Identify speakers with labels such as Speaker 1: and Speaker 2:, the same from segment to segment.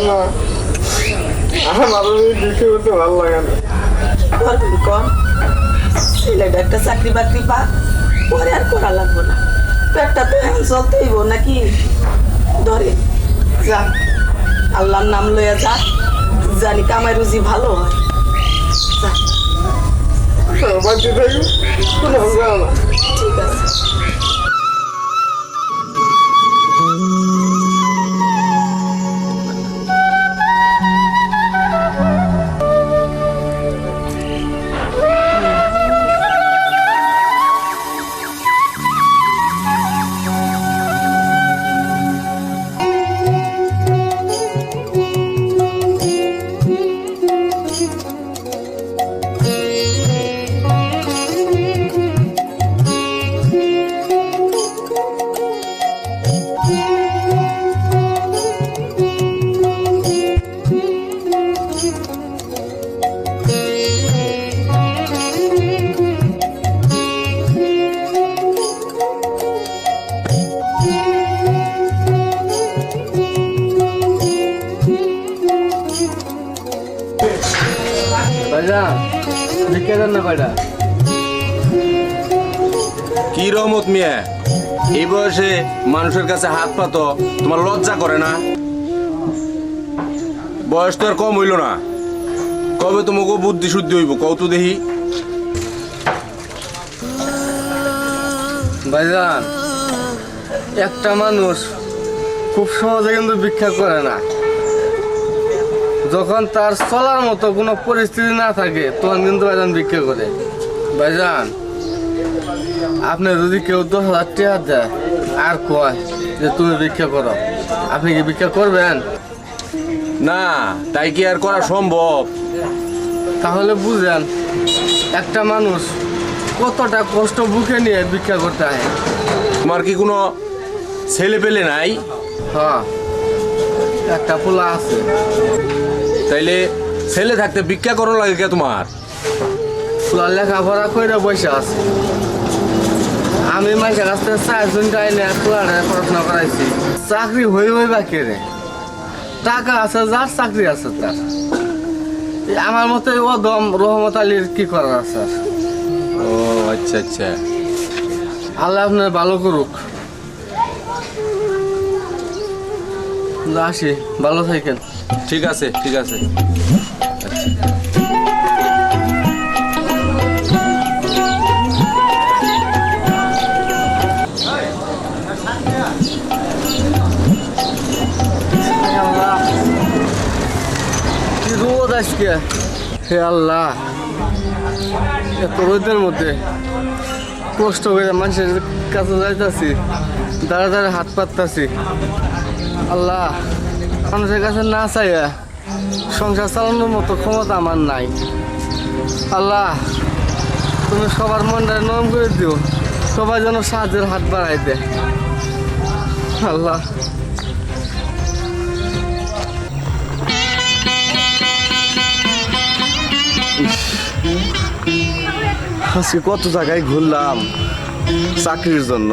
Speaker 1: না আমার ভিক্ষা করতে ভালো লাগে না।
Speaker 2: করবি কর, ছেলেটা একটা চাকরি বাকরি পা, পরে আর করা লাগবো না। পেটটা তো এখন চলতেইব নাকি। ধরে যা, আল্লাহর নাম লইয়া যা, জানি কামাই রুজি ভালো হয়। যা,
Speaker 1: বাড়িতে থাকি কোনো যাও না।
Speaker 2: ঠিক আছে।
Speaker 3: কি রহমত মিয়া, এই বয়সে মানুষের কাছে হাত পাতো, তোমার লজ্জা করে না? বয়স তো আর কম হইল না, কবে তোমাকে বুদ্ধি শুদ্ধি হইব কও তো দেখি।
Speaker 1: ভাইজান, একটা মানুষ খুব সহজে কিন্তু ভিক্ষা করে না। যখন তার চলার মতো কোনো পরিস্থিতি না থাকে তখন কিন্তু ভাইজান ভিক্ষা করে। ভাইজান, আপনি যদি কেউ 10,000 টাকা দেয় আর কয় যে তুমি ভিক্ষা করো, আপনি কি ভিক্ষা করবেন?
Speaker 3: না, তাই কি আর করা সম্ভব?
Speaker 1: তাহলে বুঝেন একটা মানুষ কতটা কষ্ট বুকে নিয়ে ভিক্ষা করতে হয়।
Speaker 3: তোমার কি কোনো ছেলে পেলে নাই?
Speaker 1: হ্যাঁ, একটা পোলা আছে।
Speaker 3: তাইলে ছেলে থাকতে ভিক্ষা করো লাগে কে তোমার?
Speaker 1: পোলা লেখাপড়া করে বসে আছে। আমি মাসের কাছ থেকে 4 জন আইনে পোলারে পড়াশোনা করাইছি। চাকরি হই বা কে রে? টাকা আছে যার, চাকরি আছে তার। আমার মতে অদম রহমত আলীর কি করার আছে?
Speaker 3: ও আচ্ছা আচ্ছা,
Speaker 1: আল্লাহ আপনার ভালো করুক। আসি, ভালো থাকেন।
Speaker 3: ঠিক আছে ঠিক আছে।
Speaker 1: আল্লাহ, কি রোদ আজকে! হে আল্লাহ, এত রোদের মধ্যে কষ্ট করে মানুষের কাছে যাইতাছি, দাঁড়া দাঁড়া হাত পাততাছি। আল্লাহ, মানুষের কাছে না চাইয়া সংসার চালানোর মতো ক্ষমতা আমার নাই। আল্লাহ, তুমি সবার মনটা নরম করে দিও, সবাই যেন সাহায্যের হাত বাড়াই দেয়। আল্লাহ, আজকে কত জায়গায় ঘুরলাম চাকরির জন্য।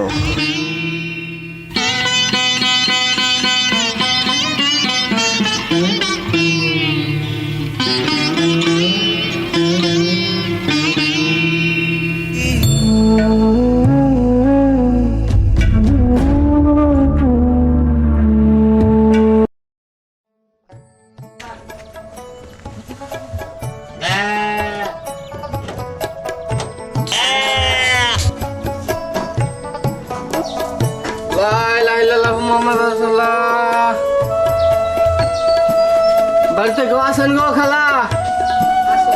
Speaker 1: বাড়িতে কেউ আছেন গো খালা?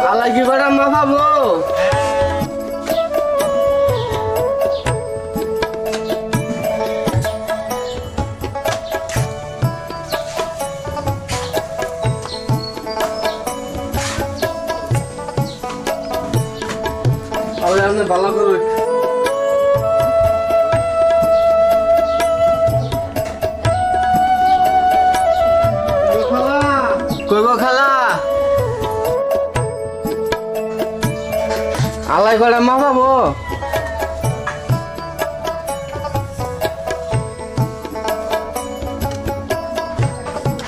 Speaker 1: আল্লাহ কি করে মা ভাবো? আপনি ভালো করুন। কইব খালা আলাই করে মা বাবু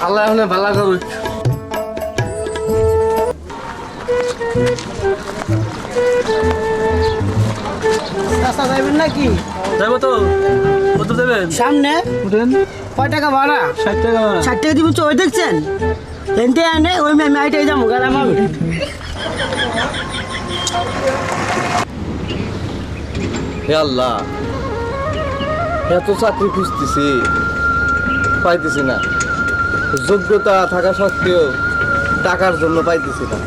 Speaker 1: আল্লাহ এখন ভালো করুক।
Speaker 4: রাস্তা যাবেন নাকি?
Speaker 5: যাবো তো, কত দেবেন?
Speaker 4: সামনে
Speaker 5: উঠেন।
Speaker 4: কয় টাকা ভাড়া?
Speaker 5: 60 টাকা ভাড়া।
Speaker 4: 60 টাকা দিবেন তো? ওই দেখছেন এনতে আনে ওই আমি আইটাই যাবো গেলাম আমি।
Speaker 1: হে আল্লাহ, এত চাকরি খুঁজতেছি পাইতেছি না, যোগ্যতা থাকা সত্ত্বেও টাকার জন্য পাইতেছি না।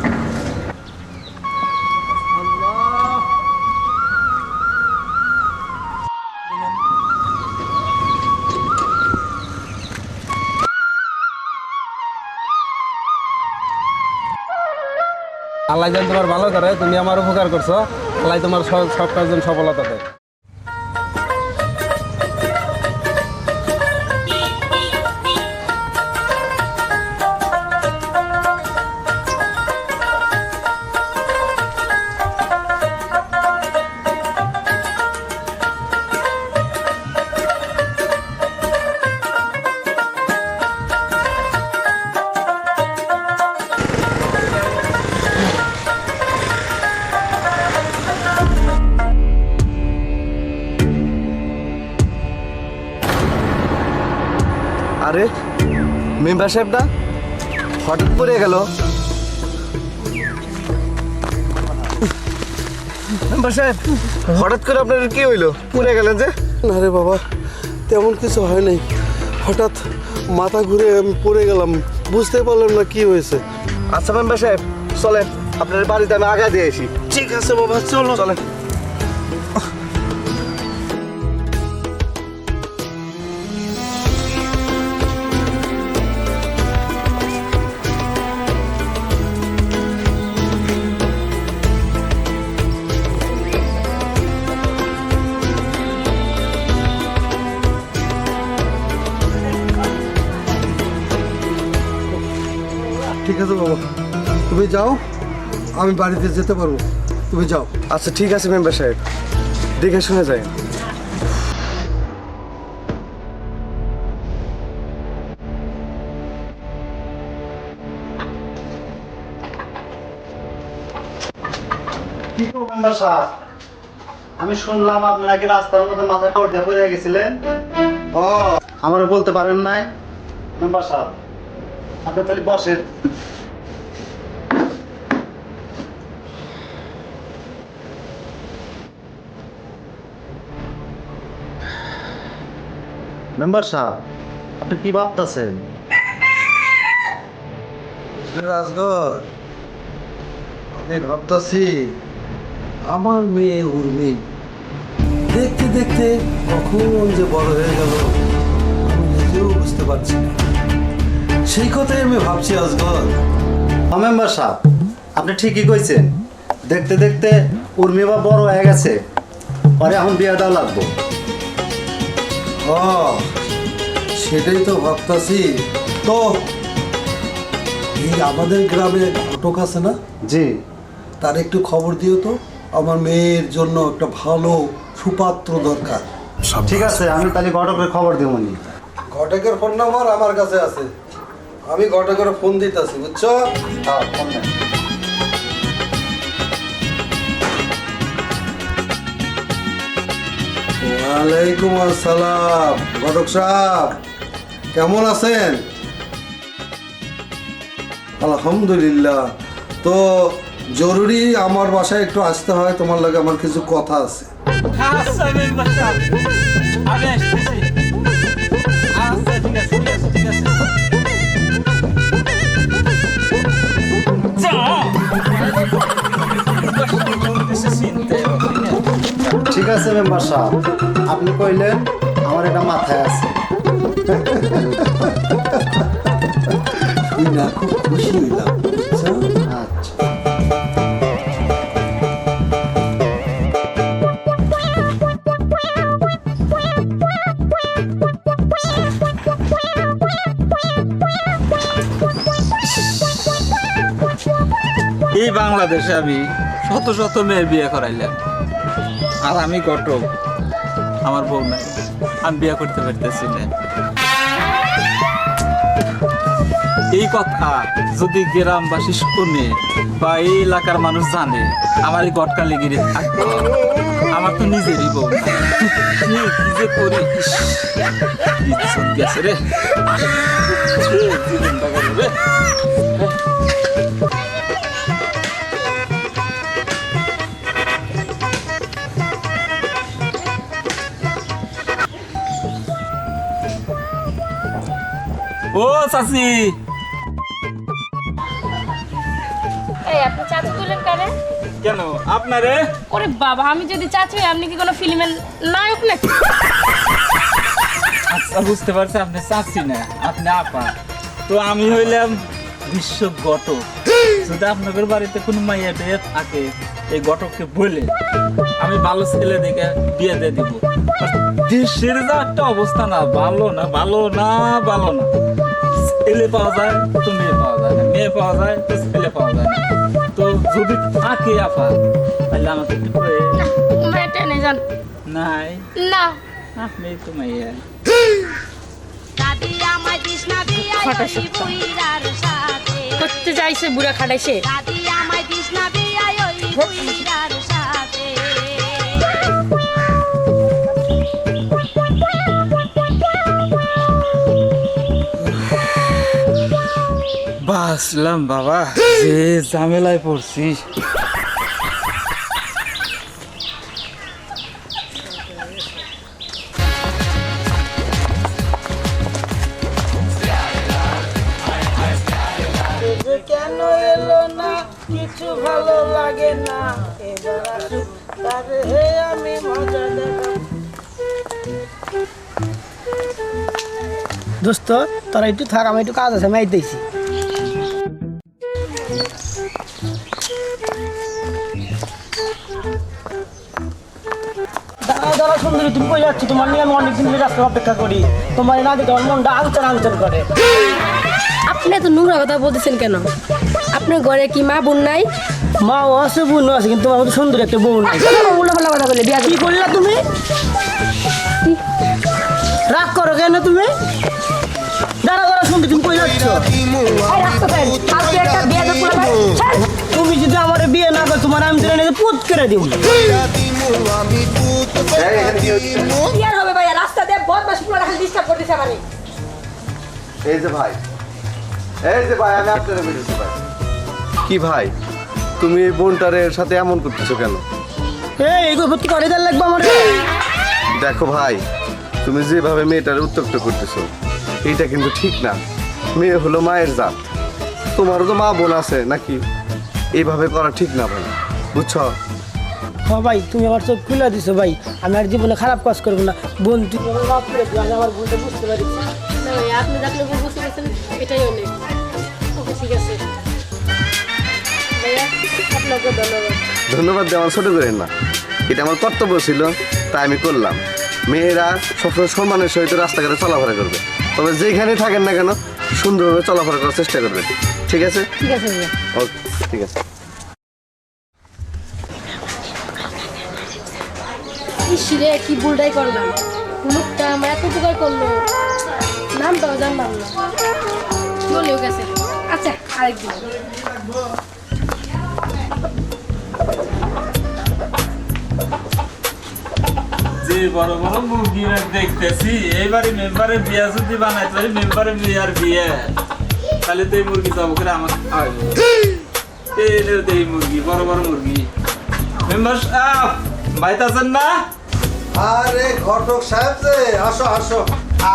Speaker 5: আল্লাহ যেন তোমার ভালো করে, তুমি আমার উপকার করছো, আল্লাহ তোমার সব কাজ যেন সফলতা দেয়।
Speaker 1: আরে মেম্বার সাহেবটা হঠাৎ পড়ে গেল। মেম্বার সাহেব, হঠাৎ করে আপনার কি হইলো, পড়ে গেলেন যে?
Speaker 6: না রে বাবা, তেমন কিছু হয় নাই, হঠাৎ মাথা ঘুরে আমি পড়ে গেলাম, বুঝতে পারলাম না কি হয়েছে।
Speaker 1: আচ্ছা মেম্বার সাহেব, চলেন আপনার বাড়িতে আমি আগা দিয়ে আসি।
Speaker 6: ঠিক আছে বাবা, চলো।
Speaker 1: চলেন।
Speaker 6: ঠিক আছে বাবা, তুমি যাও, আমি বাড়িতে যেতে পারবো, তুমি যাও।
Speaker 1: আচ্ছা ঠিক আছে মেম্বার সাহেব, দেখে শুনে যায়।
Speaker 7: কি গো মেম্বার সাহেব, আমি শুনলাম আপনি নাকি রাস্তার মধ্যে মাথা কাউড়ে পড়ে গেছিলেন। ও, আমারে বলতে পারেন নাই? মেম্বার সাহেব, আপনি তাহলে বসেন। মেম্বার সাহেব, আপনি কি ভাবতেছেন?
Speaker 6: রাজগর, আমি ভাবতেছি আমার মেয়ে উর্মি দেখতে দেখতে কখন যে বড় হয়ে গেল আমি নিজেও বুঝতে পারছি না। সেই কথাই আমি ভাবছি আজগর।
Speaker 7: মেম্বার সাহেব, আপনি ঠিকই কইছেন, দেখতে দেখতে উর্মি বা বড় হয়ে গেছে, পরে এখন বিয়ে দেওয়া লাগবো।
Speaker 6: ও, সেটাই তো ভাবতাছি। তো এই আমাদের গ্রামে ঘটক আছে না,
Speaker 7: জি।
Speaker 6: তার একটু খবর দিও তো, আমার মেয়ের জন্য একটা ভালো সুপাত্র দরকার।
Speaker 7: ঠিক আছে, আমি তাহলে ঘটকের খবর দেবনি।
Speaker 6: ঘটকের ফোন নাম্বার আমার কাছে আছে, আমি ঘটকের ফোন দিতেছি, বুঝছো?
Speaker 7: হ্যাঁ, ফোন দেন।
Speaker 6: ওয়ালাইকুম আসসালাম। ঘটক সাহেব কেমন আছেন? আলহামদুলিল্লাহ। তো জরুরি আমার বাসায় একটু আসতে হয়, তোমার লাগে আমার কিছু কথা আছে।
Speaker 5: আচ্ছা মেম্বার সাহেব, আমি আসতেছি। আচ্ছা ঠিক আছে, ঠিক আছে, ঠিক আছে।
Speaker 7: ঠিক আছে মেম্বার সাহেব, আপনি কইলেন, আমার এটা মাথায় আছে।
Speaker 6: শুই না, খুব খুশি হইলাম, বুঝছো?
Speaker 7: আচ্ছা।
Speaker 5: এই বাংলাদেশে আমি শত শত মেয়ের বিয়ে করাইলাম, আর আমি ঘটক, আমার বউ নাই, আমি বিয়ে করতে পারতেছি না। এই কথা যদি গ্রামবাসী শুনে বা এই এলাকার মানুষ জানে আমার এই গটকা লেগিরে থাকতো, আমার তো নিজেরই বউ না। কি যে করি, ইস, ইজ্জত গেছে রে। জীবনটা গেল রে। ও চাচি,
Speaker 8: এই আপনি চাচু তুলেন কারে?
Speaker 5: কেন আপনারে?
Speaker 8: ওরে বাবা, আমি যদি চাচু হই আপনি কি কোনো ফিল্মের নায়ক নাকি?
Speaker 5: আচ্ছা বুঝতে পারছি আপনি চাচি না, আপনি আপা। তো আমি হইলাম বিশ্ব ঘটক। যদি আপনাদের বাড়িতে কোনো মাইয়া বিয়ে থাকে, এই ঘটককে বলে আমি ভালো ছেলে দেখে বিয়ে দিয়ে দিব। দেশের যা একটা অবস্থা না, ভালো না ভালো না ভালো না। ছেলে পাওয়া যায় তো মেয়ে পাওয়া যায় না, মেয়ে পাওয়া যায় তো ছেলে পাওয়া যায় না। তো যদি থাকে আপা, তাহলে আমাকে একটু করে
Speaker 8: মেয়েটা নেই জান?
Speaker 5: নাই,
Speaker 8: না
Speaker 5: আপনি তো মাইয়া।
Speaker 8: করতে যাইছে বুড়া খাটাইছে।
Speaker 5: বাসলাম বাবা, যে ঝামেলায় পড়ছি।
Speaker 4: কেন এলো না, কিছু ভালো লাগে না, এবার আসুক তারে হে আমি মজা দেব। দোস্ত তোরা একটু থাক, আমি একটু কাজ আছে, আমি আইতেছি। দাঁড়াও দাঁড়াও সুন্দরী, তুমি কই যাচ্ছ? তোমার নিয়ে আমি অনেকদিন ধরে রাস্তা অপেক্ষা করি, তোমার না দেখে আমার মনটা আনচান আনচান করে।
Speaker 8: আপনি এত নোংরা কথা বলতেছেন কেন? আপনার ঘরে কি মা বোন নাই?
Speaker 4: মা ও আছে, বোন আছে, কিন্তু আমার মতো সুন্দর একটা বোন নাই।
Speaker 8: উল্টা কথা বলে বিয়া
Speaker 4: কি করলা তুমি? রাগ করো কেন তুমি? দাঁড়া দাঁড়া সুন্দর, তুমি কই যাচ্ছ? তুমি যদি আমার বিয়ে না করো, তোমার আমি ধরে নিয়ে পুত করে দিব।
Speaker 8: হবে ভাইয়া, রাস্তা দিয়ে বদমাশ পুরো রাখলে ডিস্টার্ব করতেছে আমারে।
Speaker 1: এই যে ভাই, আমি আপনার বলেছি ভাই। কি ভাই, তুমি এই বোনটারের সাথে এমন করতেছো কেন?
Speaker 4: এই ভর্তি করে দেওয়ার লাগবে আমার।
Speaker 1: দেখো ভাই, তুমি যেভাবে মেয়েটার উত্তক্ত করতেছো এইটা কিন্তু ঠিক না। মেয়ে হলো মায়ের জাত, তোমারও তো মা বোন আছে নাকি? এইভাবে করা ঠিক না ভাই, বুঝছো?
Speaker 4: হ্যাঁ ভাই, তুমি আমার চোখ খুলে দিছো ভাই, আমি আর জীবনে খারাপ কাজ করবো না। বোন তুই আমার মাফ করে দিও, আমি আমার বোনটা বুঝতে পারি।
Speaker 8: না ভাইয়া, আপনি দেখলে বুঝতে পারছেন, এটাই অনেক। ওকে ঠিক আছে ভাইয়া, আপনাকে ধন্যবাদ।
Speaker 1: ধন্যবাদ দেওয়ার ছোট করেন না, এটা আমার কর্তব্য ছিল, তাই আমি করলাম। মেয়েরা সবসময় সম্মানের সহিত রাস্তাঘাটে চলাফেরা করবে, তবে যেখানে থাকেন না কেন সুন্দরভাবে চলাফেরা করার চেষ্টা করবেন, ঠিক আছে?
Speaker 8: ঠিক আছে ভাইয়া।
Speaker 1: ওকে, ঠিক আছে।
Speaker 8: ইসিরে কি ভুলটাই করলাম, লোকটা আমার এত উপকার করলো, নামটাও জানলাম না, চলেও গেছে। আচ্ছা আরেকদিন।
Speaker 5: যে বড় বড় মুরগি দেখতেছি, এইবারে মেম্বারের বিয়া যদি বানাইতে পারি, মেম্বারের বিয়ার বিয়ে, তাহলে তো এই মুরগি যাবো করে আমাকে খাওয়াইবো। এই মুরগি, বড় বড় মুরগি। মেম্বার সাহেব বাইতাছেন না?
Speaker 6: আরে ঘটক সাহেব যে, আসো আসো।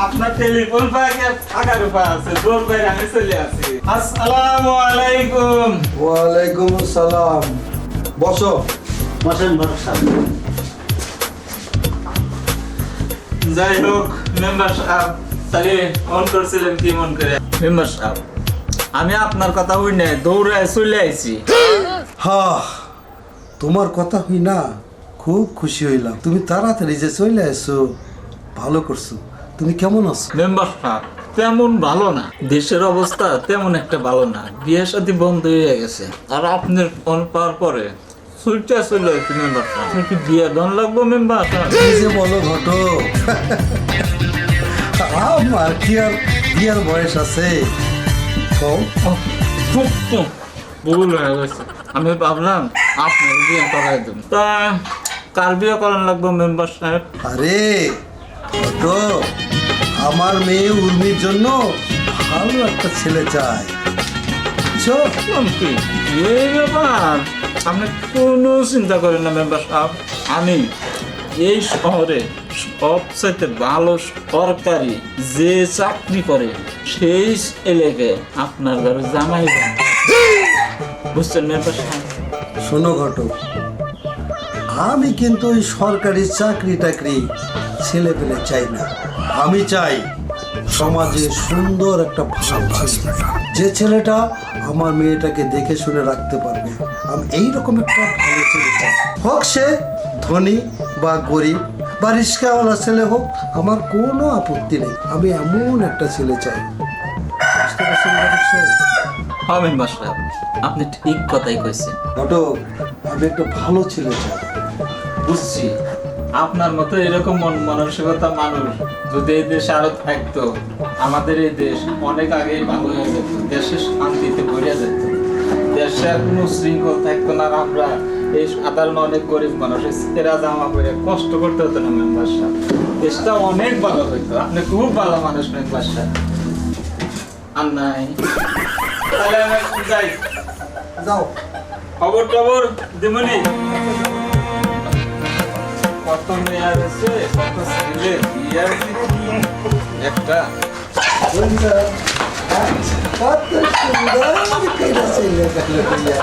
Speaker 5: আপনার টেলিফোন পাকে ফাঁকার উপায় আছে, জোর করে আমি চলে আসি। আসসালামু আলাইকুম।
Speaker 6: ওয়ালাইকুম আসসালাম, বসো।
Speaker 7: বসেন ঘটক সাহেব।
Speaker 5: যাই হোক মেম্বার সাহেব, তাহলে ফোন করছিলেন কি মন করে? মেম্বার সাহেব, আমি আপনার কথা হই না, দৌড়ায় চলে আইছি।
Speaker 6: হ্যাঁ, তোমার কথা হই না, খুব খুশি হইলাম। তুমি তাড়াতাড়ি যে চলে আসছো, ভালো করছো। তুমি কেমন আছো?
Speaker 5: মেম্বার সাহেব তেমন ভালো না, দেশের অবস্থা তেমন একটা ভালো না, বিয়ে শাদী বন্ধ হয়ে গেছে। আর আপনার ফোন পাওয়ার পরে সুইটা চলে আসছে। মেম্বার সাহেব কি বিয়ে দন লাগবো? মেম্বার সাহেব
Speaker 6: কি যে বলো ঘটক, আমার কি আর বিয়ার বয়স আছে? কও
Speaker 5: ভুল হয়ে গেছে, আমি ভাবলাম আপনার বিয়ে করাই দেব। তা কার বিয়ে করানো লাগবে মেম্বার সাহেব?
Speaker 6: আরে তো আমার মেয়ে উর্মির জন্য ভালো একটা ছেলে চাই, বুঝছো?
Speaker 5: কি এই ব্যাপার? আপনি কোনো চিন্তা করেন না মেম্বার সাহেব, আমি এই শহরে সবচাইতে ভালো সরকারি যে চাকরি করে সেই এলাকায় আপনার ঘরে জামাই বানাবো। বুঝছেন মেম্বার সাহেব?
Speaker 6: শোনো ঘটক, আমি কিন্তু ওই সরকারি চাকরি টাকরি ছেলে পেলে চাই না। আমি চাই সমাজে সুন্দর একটা ভালো ছেলে, যে ছেলেটা আমার মেয়েটাকে দেখে শুনে রাখতে পারবে। আমি এইরকম একটা ভালো ছেলে চাই, হোক সে ধনী বা গরিব বা রিস্কাওয়ালা ছেলে হোক, আমার কোনো আপত্তি নেই। আমি এমন একটা ছেলে চাই। বুঝতে পারছেন ঘটক সাহেব?
Speaker 5: হ্যাঁ মেম্বার সাহেব, আপনি ঠিক কথাই কইছেন।
Speaker 6: ঘটক, আমি একটা ভালো ছেলে চাই।
Speaker 5: বুঝছি, আপনার মতো এরকম মন মানসিকতা মানুষ যদি এই দেশে আরো থাকতো, আমাদের এই দেশ অনেক আগেই ভালো হয়ে যেত, দেশে শান্তিতে ভরে যেত, দেশে আর কোনো শৃঙ্খল থাকতো না। আর আমরা এই সাধারণ অনেক গরিব মানুষ এরা জামা পরে কষ্ট করতে হতো না মেম্বার সাহেব, দেশটা অনেক ভালো হইতো। আপনি খুব ভালো মানুষ মেম্বার সাহেব। আর নাই তাহলে আমি এখন যাই,
Speaker 6: যাও।
Speaker 5: খবর টবর দেবনি। কত মেয়ে আছে, কত ছেলে, বিয়ার একটা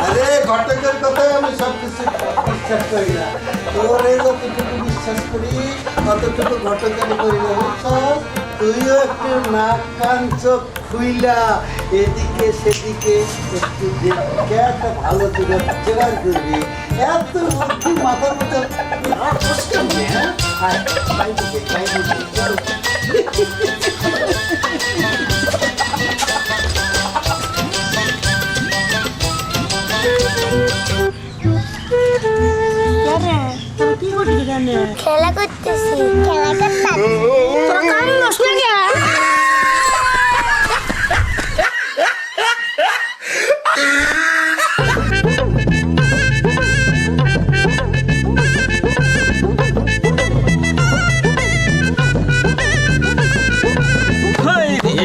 Speaker 6: আরে ঘটকের কথাই আমি সব কিছু বিশ্বাস করি না, তোরে যতটুকু বিশ্বাস করি ততটুকু ঘটকের করি না, বুঝছস? তুইও একটু নাক কান চোখ খুইলা এদিকে সেদিকে একটু দেখে একটা ভালো দিকে জোগাড় করবি। এত বুদ্ধি মাথার মতো রাখছ কেমনে, হ্যাঁ? আয়, বাইরে যাই, বাইরে যাই, চল।
Speaker 9: খেলা করতেছি, খেলা করতে তোরা কান নষ্ট লাগে।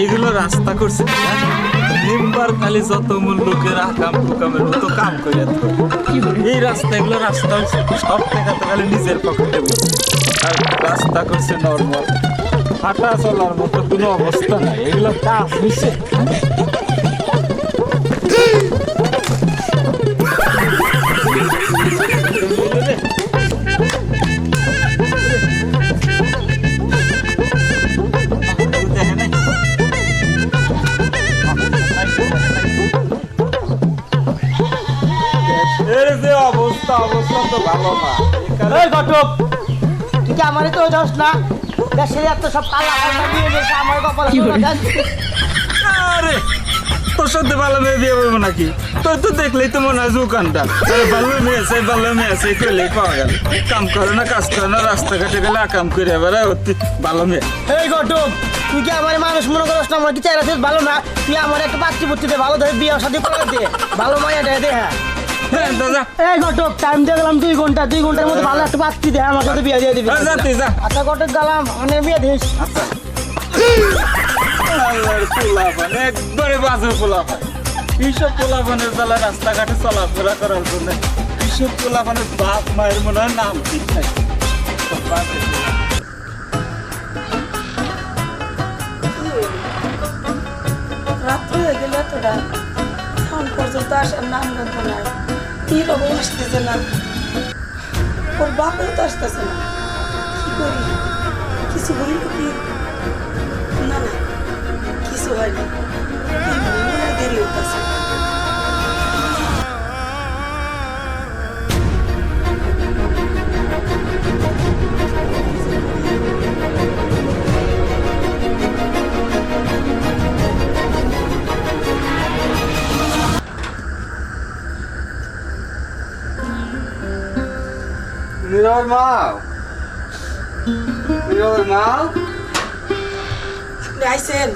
Speaker 5: এইগুলো রাস্তা করছে মেম্বার খালি যত মূল লোকের আকাম কুকামের মতো কাম করে এই রাস্তা, এগুলো রাস্তা সব টাকা তো খালি নিজের পকেটে বসছে। আর রাস্তা করছে নর্মাল, হাঁটা চলার মতো কোনো অবস্থা নাই। এগুলো কাজ হয়েছে। অবস্থা তো ভালো না।
Speaker 4: এই ঘটক, তুই কি আমারই তো যাস না? দেশের এত সব কালা কালা দিয়ে গেছে আমার কপালে।
Speaker 5: আরে তোর সাথে ভালো মেয়ে বিয়ে করবো নাকি? তোর তো দেখলেই তো মনে হয় দোকানটা ভালো মেয়ে আছে, ভালো মেয়ে আছে কইলেই পাওয়া গেল। কাম করে না, কাজ করে না, রাস্তাঘাটে গেলে কাম করে এবার ভালো মেয়ে।
Speaker 4: এই ঘটক, তুই কি আমার মানুষ মনে করিস না? আমার কি চাই আছে ভালো না? তুই আমার একটা পাত্রী পুত্রীতে ভালো ধরে বিয়ে সাথে করে দে, ভালো মাইয়া দেয় দে। হ্যাঁ
Speaker 5: দাদা,
Speaker 4: এই ঘটক, টাইম দিয়ে গেলাম 2 ঘন্টা, 2 ঘন্টার মধ্যে ভালো একটা পাত্রী দে, আমার সাথে বিয়ে দিয়ে দিবি।
Speaker 5: যা।
Speaker 4: আচ্ছা ঘটক, গেলাম, মানে বিয়ে দিস।
Speaker 5: আল্লাহর পোলাপান, একবারে বাজে পোলাপান। এইসব পোলাপানের জ্বালা রাস্তাঘাটে চলাফেরা করার জন্য এইসব পোলাপানের বাপ মায়ের মনে হয় নাম ঠিক নাই।
Speaker 2: রাত্রি হয়ে গেল এতটা, এখন পর্যন্ত আসার নাম গন্ধ নাই। নীরবও আসতেছে না, ওর বাপেও তো আসতেছে না। কি করি? কিছু হইল কি? না না, কিছু হয়নি, দেরি হইতেছে।
Speaker 1: নীরবের মা, নীরবের মা,
Speaker 2: আপনি আইসেন?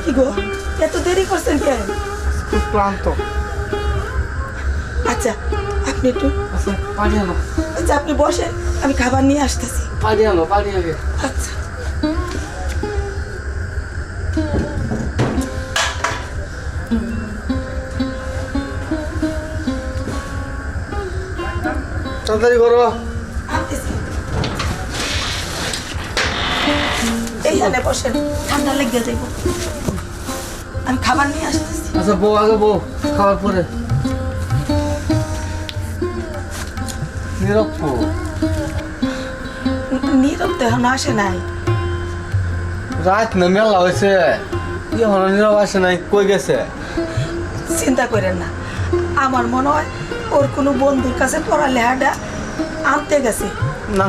Speaker 2: কি গো, এত দেরি করছেন কেন?
Speaker 1: খুব ক্লান্ত।
Speaker 2: আচ্ছা আপনি একটু
Speaker 1: আচ্ছা পানি আনো,
Speaker 2: আচ্ছা আপনি বসেন, আমি খাবার নিয়ে আসতেছি।
Speaker 1: পানি আনো, পানি আগে।
Speaker 2: আচ্ছা
Speaker 1: তাড়াতাড়ি করো।
Speaker 2: আনতেছি। এইখানে বসেন, ঠান্ডা লেগে যাইব। আমি খাবার নিয়ে আসতেছি।
Speaker 1: আচ্ছা বউ আগে, বউ খাওয়ার পরে। নিরক্ষ
Speaker 2: নীরব তো এখন আসে নাই।
Speaker 1: রাত না মেলা হয়েছে, এখনো নীরব আসে নাই, কই গেছে?
Speaker 2: চিন্তা করেন না, আমার মনে হয় ওর কোনো বন্ধুর কাছে পড়ালেখাটা আনতে গেছে।
Speaker 1: না,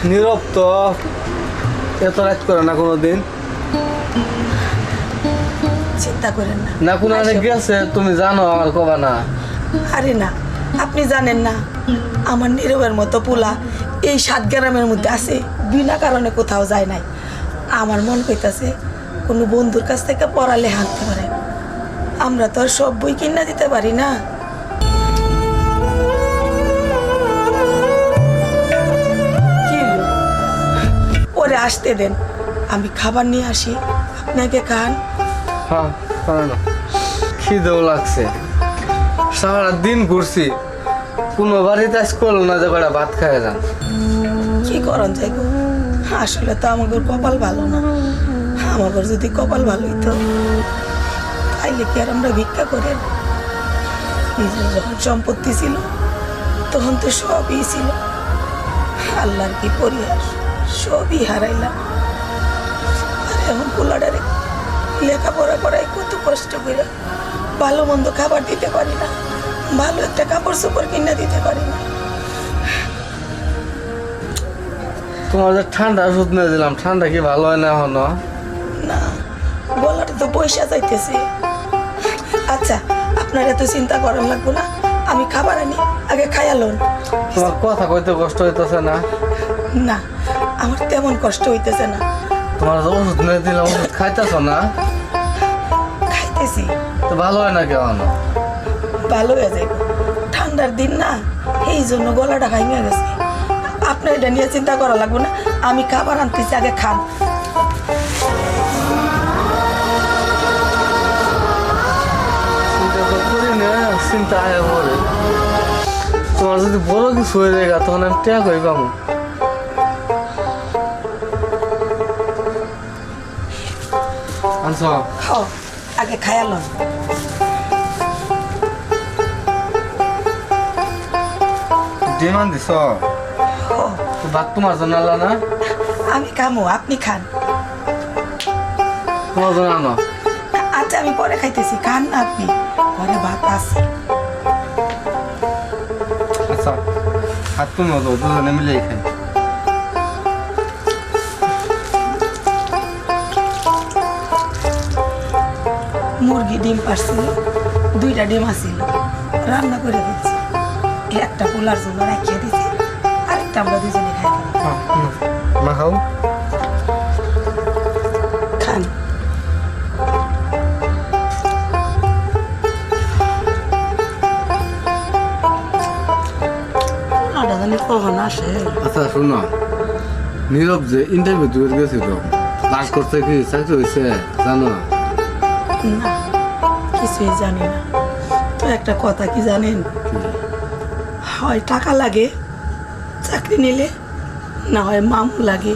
Speaker 1: নীরব তো এত রাত করে না কোনোদিন।
Speaker 2: চিন্তা করেন না।
Speaker 1: না কোনো অনেক গেছে, তুমি জানো, আমার কবা না।
Speaker 2: আরে না, আপনি জানেন না আমার নীরবের মতো পোলা এই 7 গ্রামের মধ্যে আছে, বিনা কারণে কোথাও যায় নাই। আমার মন কইতাছে কোনো বন্ধুর কাছ থেকে পড়ালেখা আনতে পারে। আমরা তো আর সব বই কিনা দিতে পারি না। কি হলো? ওরে আসতে দেন, আমি খাবার নিয়ে আসি, আপনাকে খান।
Speaker 1: হ্যাঁ না, খিদেও লাগছে, সারা দিন ঘুরছি, কোনো বাড়িতে আজ করলো না যে কটা ভাত খায় যান।
Speaker 2: কি করন যাই গো, আসলে তো আমাদের কপাল ভালো না। আমাদের যদি কপাল ভালো হইতো তাইলে কি আর আমরা ভিক্ষা করে? নিজের যখন সম্পত্তি ছিল তখন তো সবই ছিল, আল্লাহর কি পরিহাস, সবই হারাইলাম। আর এখন পোলাডারে লেখাপড়া করাই কত কষ্ট করে, ভালো মন্দ খাবার দিতে পারি না, ভালো একটা কাপড় চোপড় কিনা দিতে পারি না।
Speaker 1: তোমার যে ঠান্ডা ওষুধ নিয়ে দিলাম, ঠান্ডা কি ভালো হয় না এখনো?
Speaker 2: না, গলাটা তো পয়সা চাইতেছে। আচ্ছা আপনার এত চিন্তা করার লাগবো না, আমি খাবার আনি, আগে খাইয়ালন।
Speaker 1: তোমার কথা কইতে কষ্ট হইতেছে না?
Speaker 2: না, আমার তেমন কষ্ট হইতেছে না।
Speaker 1: তোমার যে ওষুধ নিয়ে দিলাম, ওষুধ খাইতেছ না?
Speaker 2: খাইতেছি,
Speaker 1: তো ভালো হয় না কেমন?
Speaker 2: ভালো হয়ে যাইব, ঠান্ডার দিন না, এই জন্য গলাটা ভাঙে গেছে। আপনার এটা নিয়ে চিন্তা করা লাগবো না, আমি খাবার আনতেছি, আগে খান।
Speaker 1: চিন্তা তো করি না, চিন্তা আয় পরে। তোমার যদি বড় কিছু হয়ে যায় তখন আমি টেয়া কই পাবো? আনছ
Speaker 2: খাও, আগে খাইয়ালন।
Speaker 1: ডিমান্ড দিছ
Speaker 2: ও,
Speaker 1: তো ভাত তোমার জন্য আনলা না?
Speaker 2: আমি খামো, আপনি খান।
Speaker 1: তোমার জন্য আনো।
Speaker 2: আচ্ছা আমি পরে খাইতেছি, খান না আপনি, পরে ভাত আছে।
Speaker 1: আচ্ছা হাত তুমি হলো, দুজনে মিলেই খাই।
Speaker 2: মুরগি ডিম পারছিল, 2টা ডিম আসছিল, রান্না করে দিচ্ছি। একটা পোলার জন্য রাখিয়ে দিচ্ছি, আরেকটা আমরা দুজনে খাই।
Speaker 1: মা খাও।
Speaker 2: খান। পোলাটা জানি কখন আসে।
Speaker 1: আচ্ছা শোনো, নীরব যে ইন্টারভিউ দিতে গেছিল, পাস করতে কি চাকরি হয়েছে জানো?
Speaker 2: না, কিছুই জানি না। তো একটা কথা কি জানেন, হয় টাকা লাগে চাকরি নিলে, না হয় মামু লাগে,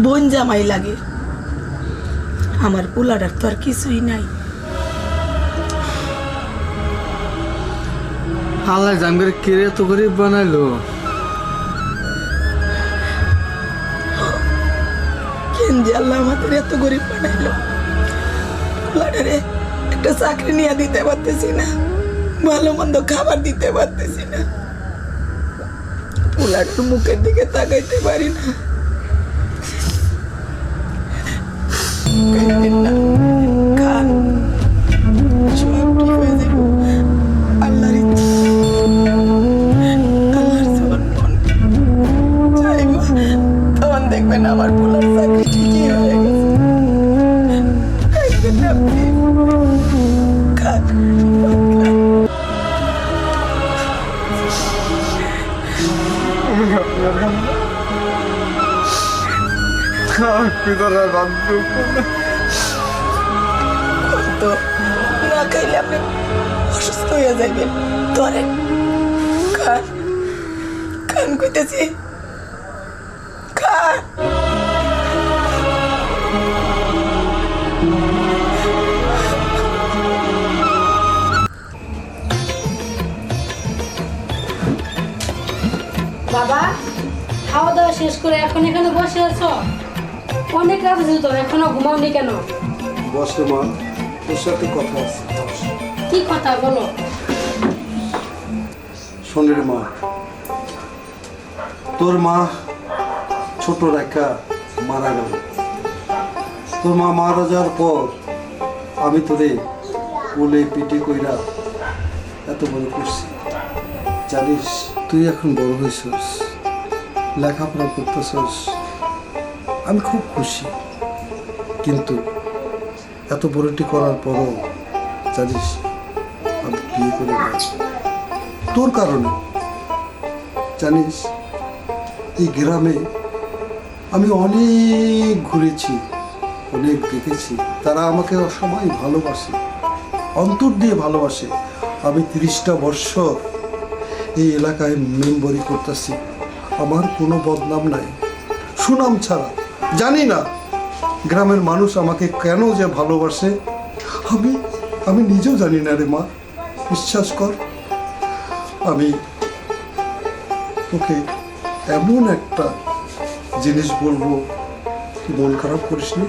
Speaker 2: বোন জামাই লাগে। আমার পোলাটার তো আর কিছুই নাই।
Speaker 1: আল্লাহ জানবে কেড়ে তো গরিব বানাইলো।
Speaker 2: কেন যে আল্লাহ আমাদের এত গরিব বানাইলো, পোলাটারে একটা চাকরি নিয়ে দিতে পারতেছি না, ভালো মন্দ খাবার দিতে পারতেছি না, পোলাটার মুখের দিকে তাকাইতে পারি না। কাঁদেন না, খান, সব ঠিক হয়ে যাবে। আল্লাহর ইচ্ছা, আল্লাহর যখন মন চাইব তখন দেখবেন আমার পোলার চাকরি ঠিকই হয়ে গেছে। কাঁদবেন না আপনি।
Speaker 1: ভিতরে আর ভাত ঢুকবো না।
Speaker 2: তো না খাইলে আপনি অসুস্থ হয়ে যাবেন। ধরেন খান, খান কইতেছি, খান।
Speaker 8: বাবা, খাওয়া দাওয়া শেষ করে এখন এখানে বসে আছো? অনেক রাত হয়েছে তো, এখনো ঘুমাওনি কেন?
Speaker 6: বসে মা, তোর সাথে কথা আছে।
Speaker 8: কি কথা বলো?
Speaker 6: শোনের মা, তোর মা ছোট রেখা মারা গেল। তোর মা মারা যাওয়ার পর আমি তোরে কোলে পিঠে কইরা এত বড় করছি। জানিস তুই এখন বড় হয়েছিস, লেখাপড়া করতেছিস, আমি খুব খুশি। কিন্তু এত বড়টি করার পরও জানিস আমি বিয়ে করে নিয়েছি তোর কারণে। জানিস এই গ্রামে আমি অনেক ঘুরেছি, অনেক দেখেছি, তারা আমাকে সবাই ভালোবাসে, অন্তর দিয়ে ভালোবাসে। আমি 30টা বৎসর এই এলাকায় মেম্বরি করতেছি, আমার কোনো বদনাম নাই, সুনাম ছাড়া। জানি না গ্রামের মানুষ আমাকে কেন যে ভালোবাসে, আমি নিজেও জানি না রে মা, বিশ্বাস কর। আমি তোকে এমন একটা জিনিস বলবো, তুই মন খারাপ করিস নি।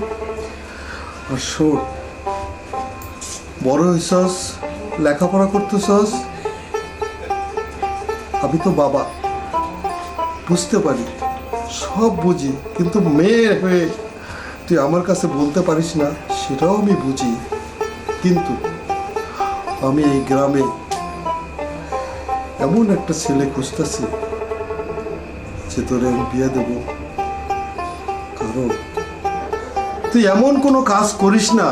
Speaker 6: আর শোন, বড় হইছস, লেখাপড়া করতেছস, আমি তো বাবা, বুঝতে পারি, সব বুঝি, কিন্তু মেয়ে হয়ে তুই আমার কাছে বলতে পারিস না সেটাও আমি বুঝি। কিন্তু আমি এই গ্রামে এমন একটা ছেলে খুঁজতেছি যে তোরে আমি বিয়ে দেব। কারণ তুই এমন কোনো কাজ করিস না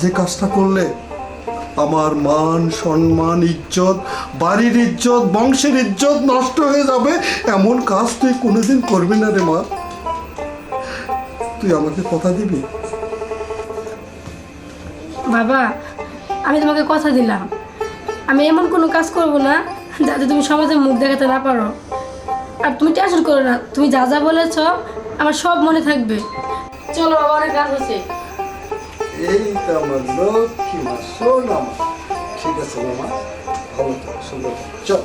Speaker 6: যে কাজটা করলে আমার মান সম্মান, ইজ্জত, বাড়ির ইজ্জত, বংশের ইজ্জত নষ্ট হয়ে যাবে। এমন কাজ তুই কোনোদিন করবি না রে মা। তুই আমাকে কথা দিবি?
Speaker 8: বাবা, আমি তোমাকে কথা দিলাম, আমি এমন কোনো কাজ করব না যাতে তুমি সমাজে মুখ দেখাতে না পারো। আর তুমি টেনশন করো না, তুমি যা যা বলেছ আমার সব মনে থাকবে। চলো বাবা, অনেক কাজ হচ্ছে।
Speaker 6: এই তো আমার লক্ষ্মী মা, শোন আমার। ঠিক আছে মামা, ভালো তো, সুন্দর, চল।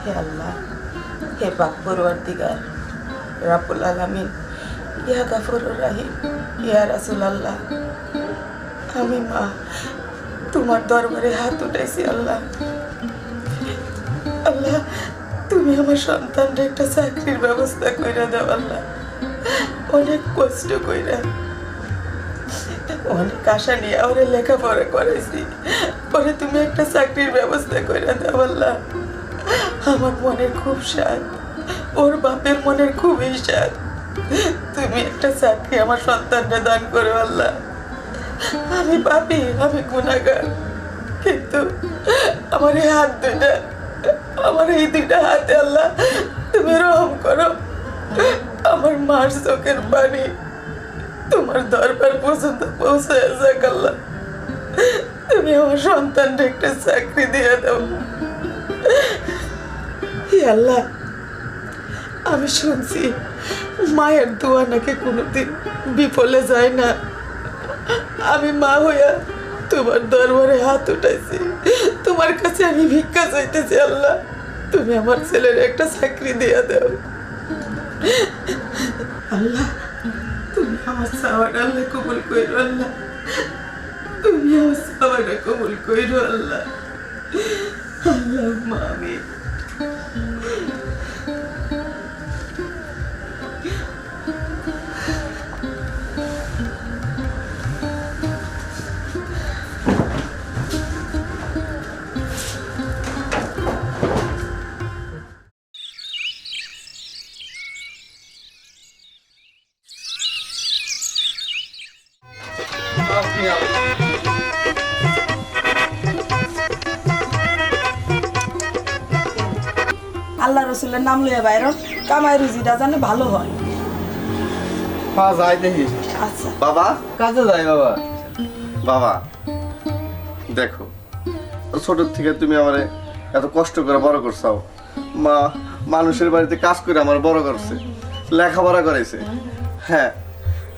Speaker 2: হে আল্লাহ, হে পাক পরওয়ারদিগার রাব্বুল আলামিন, ইয়া গাফুরুর রাহিম, ইয়া রাসূলুল্লাহ, আমি মা তোমার দরবারে হাত উঠাইছি। আল্লাহ, আল্লাহ, তুমি আমার সন্তানটা একটা চাকরির ব্যবস্থা কইরা দাও। আল্লাহ, অনেক কষ্ট কইরা, অনেক আশা নিয়ে ওরে লেখাপড়া করেছি, পরে তুমি একটা চাকরির ব্যবস্থা কইরা দাও। আল্লাহ, আমার মনের খুব সাধ, ওর বাপের মনের খুবই সাধ, তুমি একটা চাকরি আমার সন্তানটা দান করো। আল্লাহ, আমি পাপী, আমি গুনাহগার, কিন্তু আমার এই হাত দুইটা, আমার এই দুইটা হাতে আল্লাহ তুমি রহম করো। আমার মার চোখের পানি তোমার দরবার পর্যন্ত পৌঁছায় যাক। আল্লাহ, তুমি আমার সন্তানটা একটা চাকরি দিয়ে দাও। হে আল্লাহ, আমি শুনছি মায়ের দোয়া নাকি কোনোদিন বিফলে যায় না। আমি মা হইয়া তোমার দরবারে হাত উঠাইছি, তোমার কাছে আমি ভিক্ষা চাইতেছি। আল্লাহ, তুমি আমার ছেলের একটা চাকরি দিয়ে দাও। আল্লাহ, তুমি আমার আমার চাওয়াটা আল্লাহ কবুল কইরো আল্লাহ, তুমি আমার চাওয়াটা কবুল কইরো আল্লাহ। আল্লাহুম্মা আমিন। আল্লাহ রসুলের নাম লইয়া বাইরন, কামাই রুজিটা জানে ভালো হয়।
Speaker 1: হ্যাঁ যাই দেখি।
Speaker 2: আচ্ছা
Speaker 1: বাবা কাজে যাই বাবা। বাবা দেখো, ছোট থেকে তুমি আমারে এত কষ্ট করে বড় করছাও। মা মানুষের বাড়িতে কাজ করে আমার বড় করছে, লেখাপড়া করেছে। হ্যাঁ,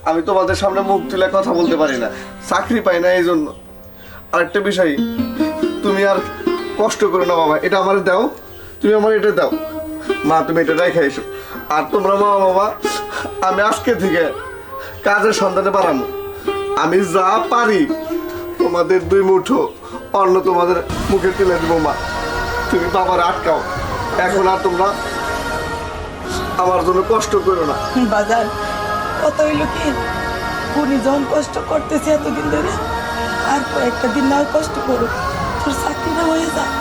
Speaker 1: আমি তোমাদের সামনে মুখ তুলে কথা বলতে পারি না, চাকরি পাই না এই জন্য। আরেকটা বিষয়, তুমি আর কষ্ট করো না বাবা, এটা আমার দাও, তুমি আমার এটা দাও। মা তুমি এটা রেখে এসো। আর তোমরা মা বাবা, আমি আজকে থেকে কাজের সন্ধানে বাড়াবো। আমি যা পারি তোমাদের 2 মুঠো অন্ন তোমাদের মুখে তুলে দেবো। মা তুমি বাবার আটকাও, এখন আর তোমরা আমার জন্য কষ্ট করো না।
Speaker 2: বাজার কত হইল কি, উনি যখন কষ্ট করতেছে এতদিন ধরে, আর কয়েকটা দিন না কষ্ট করো, তোর চাকরিটা হয়ে যায়।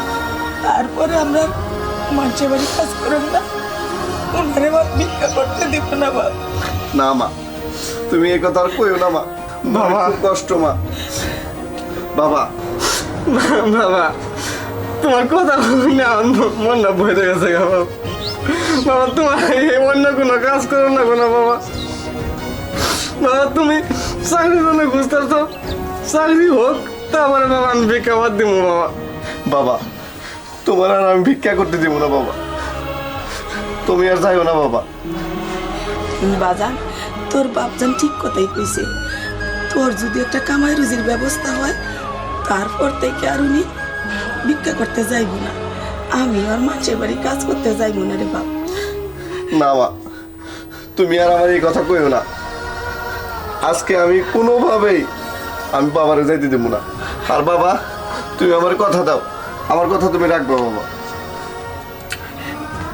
Speaker 2: তারপরে আমরা মানুষের বাড়ি কাজ করব না, ওনারে ভিক্ষা করতে দিব না। বাবা
Speaker 1: না মা, তুমি এই কথা আর কইও না মা। বাবা খুব কষ্ট মা। বাবা বাবা তোমার কথা শুনে আমার মনটা ভরে গেছে বাবা। বাবা তোমার অন্য কোনো কাজ করো না কোনো বাবা। বাবা তুমি চাকরির জন্য খুঁজতেছ, চাকরি হোক, তারপরে বাবা আমি ভিক্ষা বাদ দিব বাবা। বাবা তোমার আর আমি ভিক্ষা করতে দিব না বাবা, তুমি আর যাইও না বাবা।
Speaker 2: বাজান তোর বাপজান ঠিক কথাই কইছে, তোর যদি একটা কামাই রুজির ব্যবস্থা হয়, তারপর থেকে আর উনি ভিক্ষা করতে যাইব না। আমি আর মানুষের বাড়ি কাজ করতে যাইব না রে বাপ।
Speaker 1: না মা, তুমি আর আমার এই কথা কইও না। আজকে আমি কোনোভাবেই আমি বাবারে যাইতে দেবো না। আর বাবা তুমি আমার কথা দাও, আমার কথা তুমি রাখবে বাবা।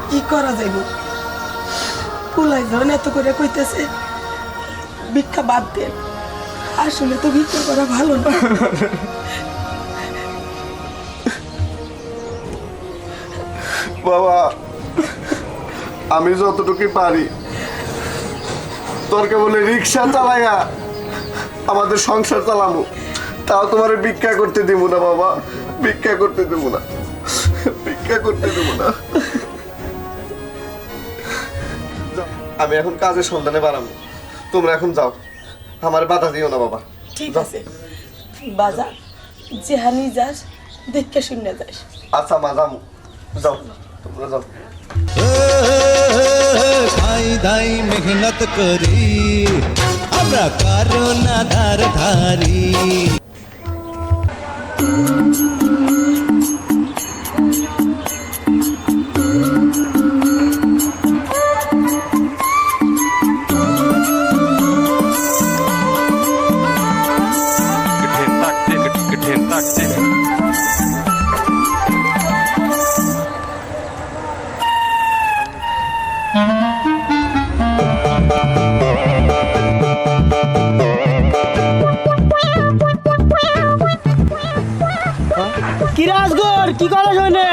Speaker 2: কি করা যাইব, পুলাই যখন এত করে কইতেছে ভিক্ষা বাদ দেন, আসলে তো ভিক্ষা করা ভালো না।
Speaker 1: বাবা আমি যতটুকু পারি দরকার বলে রিক্সা চালাইয়া আমাদের সংসার চালাবো, তাও তোমার ভিক্ষা করতে দিব না বাবা, ভিক্ষা করতে দেব না, ভিক্ষা করতে দেব না। আমি এখন কাজের সন্ধানে বাড়াবো, তোমরা এখন যাও, আমার বাধা দিও না বাবা।
Speaker 2: ঠিক আছে বাজার, যেহানি যাস দেখে শুনে যাস।
Speaker 1: আচ্ছা মা যাবো, যাও তোমরা যাও।
Speaker 10: খাই দাই মেহনত করি আমরা কারো না ধার ধারি।
Speaker 4: কি রাজগর কি করো শোনে?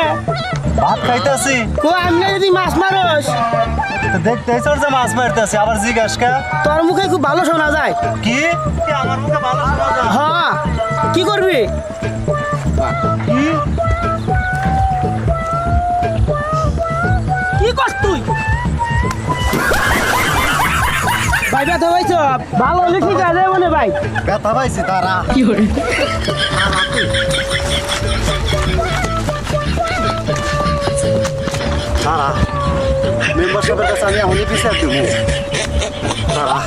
Speaker 7: ভাত খাইতেছি,
Speaker 4: কো আমনে যদি মাছ মারস,
Speaker 7: দেখতেই চলছে মাছ মারতেছি, আবার জিজ্ঞাস কা
Speaker 4: তোর মুখে খুব ভালো শোনা যায়।
Speaker 7: কি আমার মুখে ভালো শোনা যায়?
Speaker 4: হ্যাঁ, কি করবি? কি করছ তুই? ভাই ব্যথা পাইছ? ভালো হলে ঠিক আছে মনে ভাই।
Speaker 7: ব্যথা পাইছি তারা।
Speaker 4: কি করে?
Speaker 7: তারা মেম্বার সাহেবের কাছে আমি এখনই বিচার দেবো। তারা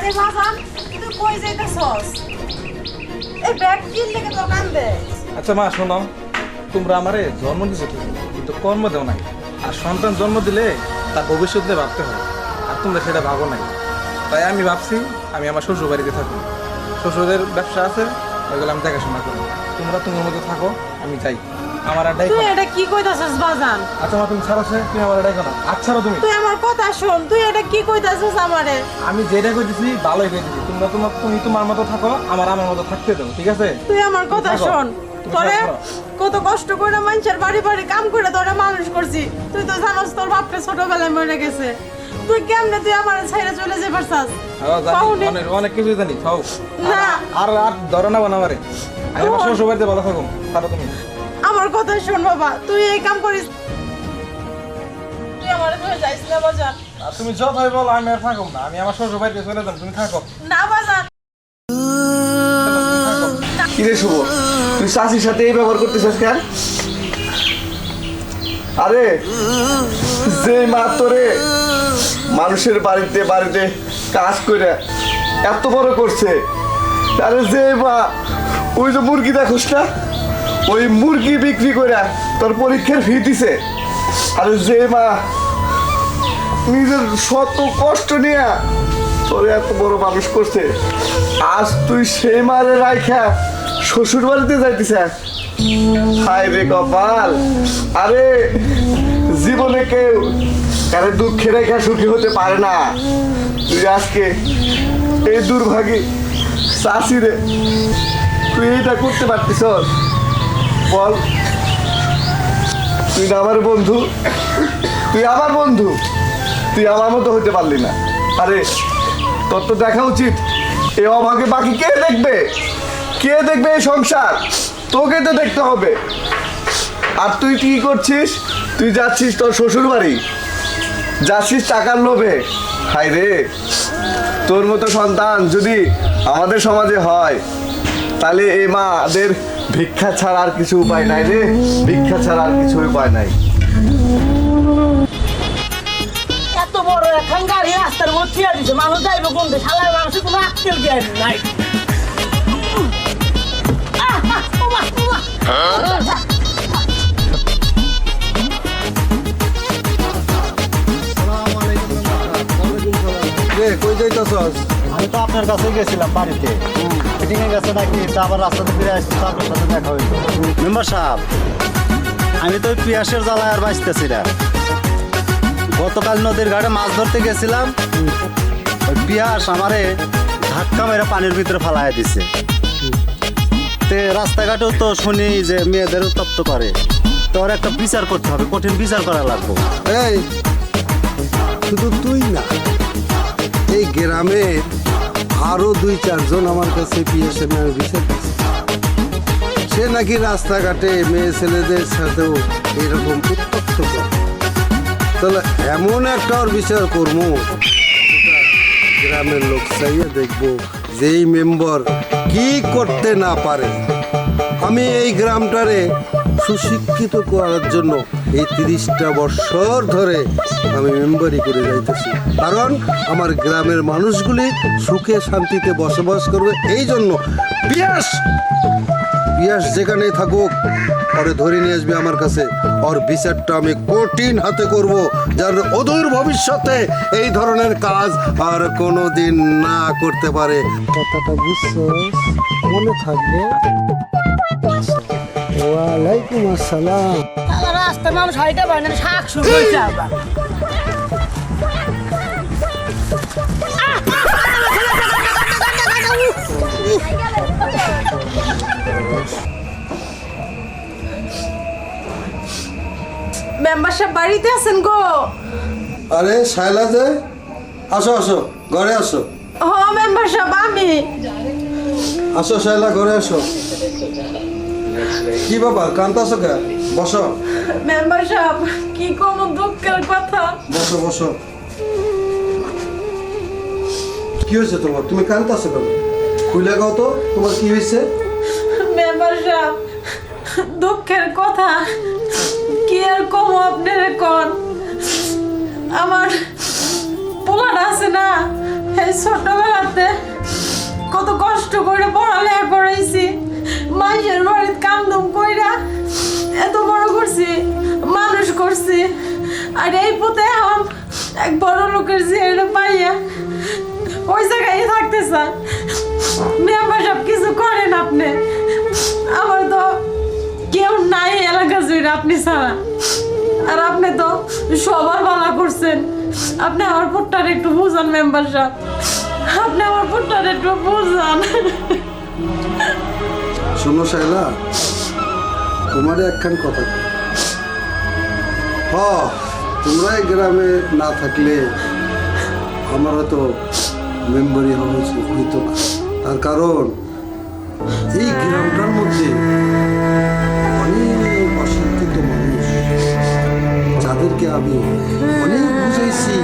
Speaker 2: আরে বাজান তুই কই যাইতাছস? এই ব্যাগ কি লেগে তো কান্দে?
Speaker 5: আচ্ছা মা শোনো, তোমরা আমারে জন্ম দিছো ঠিকই, কিন্তু কর্ম দেও নাই। আর সন্তান জন্ম দিলে তার ভবিষ্যৎ নিয়ে ভাবতে হয়, আর তোমরা সেটা ভাবো নাই। তাই আমি ভাবছি আমি আমার শ্বশুর বাড়িতে থাকবো, শ্বশুরের ব্যবসা আছে, ওইগুলো আমি দেখাশোনা করবো। তোমরা তোমার মতো থাকো, আমি যাই। আমার আর ডাইকো
Speaker 2: তুই
Speaker 5: না।
Speaker 2: এটা কি কইতাছস বাজান?
Speaker 5: আচ্ছা মা তুমি ছাড়ো সে, তুমি আমার ডাইকো না। আচ্ছা তুমি,
Speaker 2: তুই আমার কথা শোন, তুই এটা কি কইতাছস আমারে?
Speaker 5: আমি যেটা কইতেছি ভালোই কইতেছি। তুমি তোমার মতো থাকো, আমার মতো থাকতে দাও, ঠিক আছে?
Speaker 2: তুই আমার কথা
Speaker 5: থাকো।
Speaker 2: শোন।
Speaker 5: তুমি
Speaker 2: তোরে
Speaker 5: থাকো।
Speaker 2: কত কষ্ট করে মানুষের বাড়ি বাড়ি কাম করে তোরে মানুষ করছি। তুই তো জানোস তোর বাপটা ছোটবেলায় মরে গেছে। তুই কেমনে তুই আমার ছাইরা চলে যে পারছাস?
Speaker 5: হ্যাঁ, জানি,
Speaker 2: কওনি?
Speaker 5: অনেক কিছুই জানি, খাও।
Speaker 2: না।
Speaker 5: আর ধরো না বানাবারে, আমি আমার শ্বশুর বাড়িতে ভালো থাকুন, ছাড়ো তুমি।
Speaker 2: আমার কথা শোন বাবা, তুই এই কাম করিস। তুই আমার ধরে যাইস না বাজান।
Speaker 5: আর তুমি যতই বলো আমি আর থাকুম না, আমি আমার শ্বশুর বাড়িতে চলে যাম, তুমি থাকো।
Speaker 2: না বাজান।
Speaker 1: কিরে শুভ, তুই চাষির সাথে এই ব্যবহার করতেছিস কেন? আরে যে মা তোরে মানুষের বাড়িতে বাড়িতে কাজ করে এত বড় করছে, আরে যে মা ওই যে মুরগি দেখোস না, ওই মুরগি বিক্রি করে তোর পরীক্ষার ফি দিছে, আরে যে মা নিজের শত কষ্ট নিয়ে তোরে এত বড় মানুষ করছে, আজ তুই সেই মারে রাইখা শ্বশুর বাড়িতে যাইতেছে। হায় রে কপাল! আরে জীবনে কেউ কারো দুঃখে রেখা সুখী হতে পারে না। তুই আজকে এই দুর্ভাগী চাষি রে, তুই এইটা করতে পারতিস? বল, তুই না আমার বন্ধু, তুই আমার বন্ধু, তুই আমার মতো হতে পারলি না। আরে তোর তো দেখা উচিত এই অভাগে বাকি কে দেখবে? কে দেখবে এই সংসার? তোকে তো দেখতে হবে। আর তুই কি করছিস? তুই যাচ্ছিস তোর শ্বশুর বাড়ি, যাচ্ছিস টাকার লোভে। হায় রে, তোর মতো সন্তান যদি আমাদের সমাজে হয় তাহলে এ মাদের ভিক্ষা ছাড়া আর কিছু উপায় নাই রে, ভিক্ষা ছাড়া আর কিছু উপায় নাই।
Speaker 4: এত বড় এখন গাড়ি রাস্তার মধ্যে দিছে, মানুষ যাইবে কোন দিকে? শালার মানুষের কোনো আক্কেল জ্ঞান নাই।
Speaker 6: কই যাইতাছস?
Speaker 7: আমি তো আপনার কাছে গেছিলাম বাড়িতে, মিটিং এ গেছে নাকি, তা আবার রাস্তাতে ফিরে আসছি, তো আপনার সাথে দেখা হইলো। মেম্বার সাহেব, আমি তো ওই পিয়াসের জ্বালায় আর বাঁচতেছি না। গতকাল নদীর ঘাটে মাছ ধরতে গেছিলাম, ওই পিয়াস আমারে ধাক্কা মেরে পানির ভিতরে ফালাইয়া দিছে। তে রাস্তাঘাটেও তো শুনি যে মেয়েদের উত্তপ্ত করে, তো ওর একটা বিচার করতে হবে, কঠিন বিচার করা লাগবে।
Speaker 6: এই শুধু তুই না, এই গ্রামের আরো 2-4 আমার কাছে পিএসএ নামে বিচার দিচ্ছে। সে নাকি রাস্তাঘাটে মেয়ে ছেলেদের সাথেও এরকম উত্তপ্ত করে। তাহলে এমন একটা ওর বিচার করবো, গ্রামের লোক চাইয়ে দেখবো যেই মেম্বার কি করতে না পারে। আমি এই গ্রামটারে সুশিক্ষিত করার জন্য এই 30টা বছর ধরে আমি মেম্বারি করে যাইতেছি, কারণ আমার গ্রামের মানুষগুলি সুখে শান্তিতে বসবাস করবে। এই জন্য পিয়াস যেখানেই থাকুক ওরে ধরে নিয়ে আসবে আমার কাছে, ওর বিচারটা আমি কঠিন হাতে করব, যার অদূর ভবিষ্যতে এই ধরনের কাজ আর কোনোদিন না করতে পারে। কথাটা বুঝছো? মনে থাকবে। ওয়ালাইকুম আসসালাম।
Speaker 4: রাস্তার মানুষ হাইটা পারে না, শাক শুরু হয়েছে আবার।
Speaker 2: মেম্বার সাহেব বাড়িতে আছেন গো?
Speaker 6: আরে শায়লা যে, আসো আসো ঘরে আসো।
Speaker 2: হ মেম্বার সাহেব আমি।
Speaker 6: আসো শায়লা ঘরে আসো। কি বাবা কান্তাছো কে? বসো।
Speaker 2: মেম্বার সাহেব কি কোন দুঃখের কথা।
Speaker 6: বসো বসো। কি হয়েছে তোমার? তুমি কান্তাছো কেন? খুলে গাও তো, তোমার কি হয়েছে?
Speaker 2: মেম্বার সাহেব দুঃখের কথা কি আর কম আপনার কোন। আমার পোলাটা আছে না, এই ছোটবেলাতে কত কষ্ট করে পড়ালেখা করাইছি, মাইয়ের বাড়িতে কামদম কইরা এত বড় করছি, মানুষ করছি। আর এই পথে এখন এক বড় লোকের জিয়ারে পাইয়া ওই জায়গায় থাকতে চান। মেম্বার সব কিছু করেন আপনি, আমার তো কেউ নাই এলাকা জুড়ে আপনি ছাড়া। আর আপনি তো সবার ভালো করছেন। আপনি আমার পুটটার একটু বুঝান মেম্বার সাহেব, আপনি আমার পুটটার একটু বুঝান।
Speaker 6: শোনো শাইলা, তোমার একখান কথা কই। তোমরা এই গ্রামে না থাকলে আমার হয়তো মেম্বারি হইতো না। তার কারণ এই গ্রামটার মধ্যে অনেক অশিক্ষিত মানুষ, যাদেরকে আমি অনেক বুঝাইছি,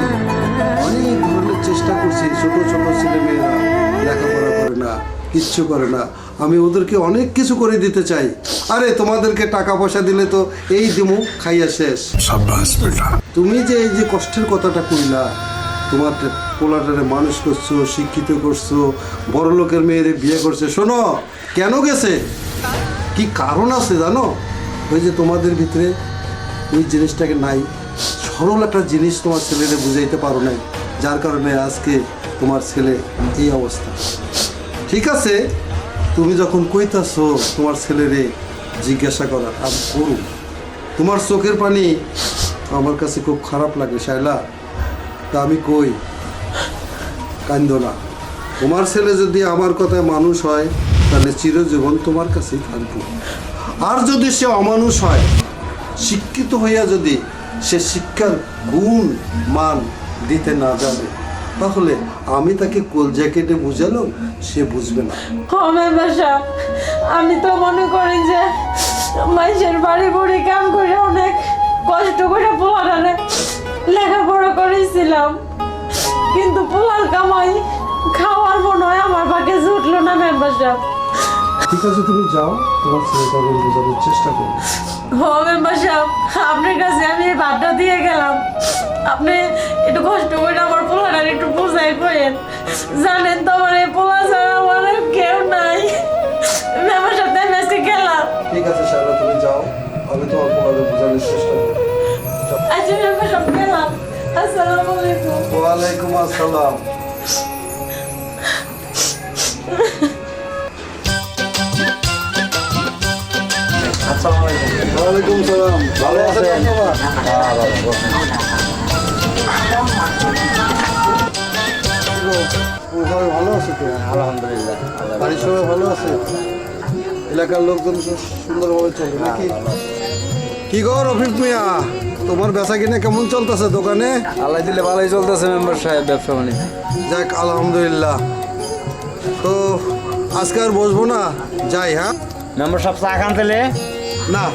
Speaker 6: অনেক ধরনের চেষ্টা করছি। ছোট ছোট ছেলেমেয়েরা লেখাপড়া করে না, কিচ্ছু করে না। আমি ওদেরকে অনেক কিছু করে দিতে চাই। আরে তোমাদেরকে টাকা পয়সা দিলে তো এই দিমু খাইয়া শেষ। তুমি যে এই যে কষ্টের কথাটা কইলা, তোমার পোলাটারে মানুষ করছো, শিক্ষিত করছো, বড় লোকের মেয়েরে বিয়ে করছে। শোনো, কেন গেছে, কি কারণ আছে জানো? ওই যে তোমাদের ভিতরে ওই জিনিসটাকে নাই, সরল একটা জিনিস তোমার ছেলেরে বুঝাইতে পারো নাই, যার কারণে আজকে তোমার ছেলে এই অবস্থা। ঠিক আছে, তুমি যখন কইতাছো তোমার ছেলেরে জিজ্ঞাসা করার, আমি করুন। তোমার চোখের পানি আমার কাছে খুব খারাপ লাগে শায়লা। তা আমি কই, কান্দো না। তোমার ছেলে যদি আমার কথায় মানুষ হয়, তাহলে চিরজীবন তোমার কাছেই থাকবে। আর যদি সে অমানুষ হয়, শিক্ষিত হইয়া যদি সে শিক্ষার গুণ মান দিতে না জানে, তাহলে আমি তাকে কলজা কেটে বুঝালাম, সে বুঝবে না।
Speaker 2: আমি তো মনে করি যে মাইসের বাড়ি বুড়ি কাম করে অনেক কষ্ট করে পোলারে লেখাপড়া করেছিলাম, কিন্তু পোলার কামাই খাওয়ার মনে হয় আমার ভাগে জুটলো না মেম্বার সাহেব।
Speaker 6: ঠিক আছে, তুমি যাও, তোমার ছেলেটা বোঝানোর চেষ্টা করো।
Speaker 2: মেম্বার সাহেব, আপনার কাছে আমি এই ভাতটা দিয়ে গেলাম, আপনি একটু কষ্ট করে আমার পোলার একটু বোঝাই করেন। জানেন তো আমার এই পোলা ছাড়া আমার কেউ নাই। মেম্বার সাহেব, তাই মেসে গেলাম।
Speaker 6: ঠিক আছে শায়লা, তুমি যাও, আমি তোমার পোলারে বোঝানোর চেষ্টা করব।
Speaker 2: আচ্ছা মেম্বার সাহেব, গেলাম। আসসালামু আলাইকুম।
Speaker 6: ওয়ালাইকুম আসসালাম। ওয়ালাইকুম সালাম। ভালো আছেন বাবা? সবাই ভালো আছে তো?
Speaker 1: আলহামদুলিল্লাহ।
Speaker 6: বাড়ির সবাই ভালো আছে? এলাকার লোকজন সুন্দরভাবে চলবে নাকি? কি গো রফিক মিয়া, তোমার বেচা কিনে কেমন চলতেছে দোকানে?
Speaker 1: আল্লাহ দিলে ভালোই চলতেছে মেম্বার সাহেব, ব্যবসা বাণিজ্য।
Speaker 6: যাক আলহামদুলিল্লাহ। তো আজকে আর বসবো না, যাই। হ্যাঁ
Speaker 1: মেম্বার সাহেব, চা খান তাহলে?
Speaker 6: না,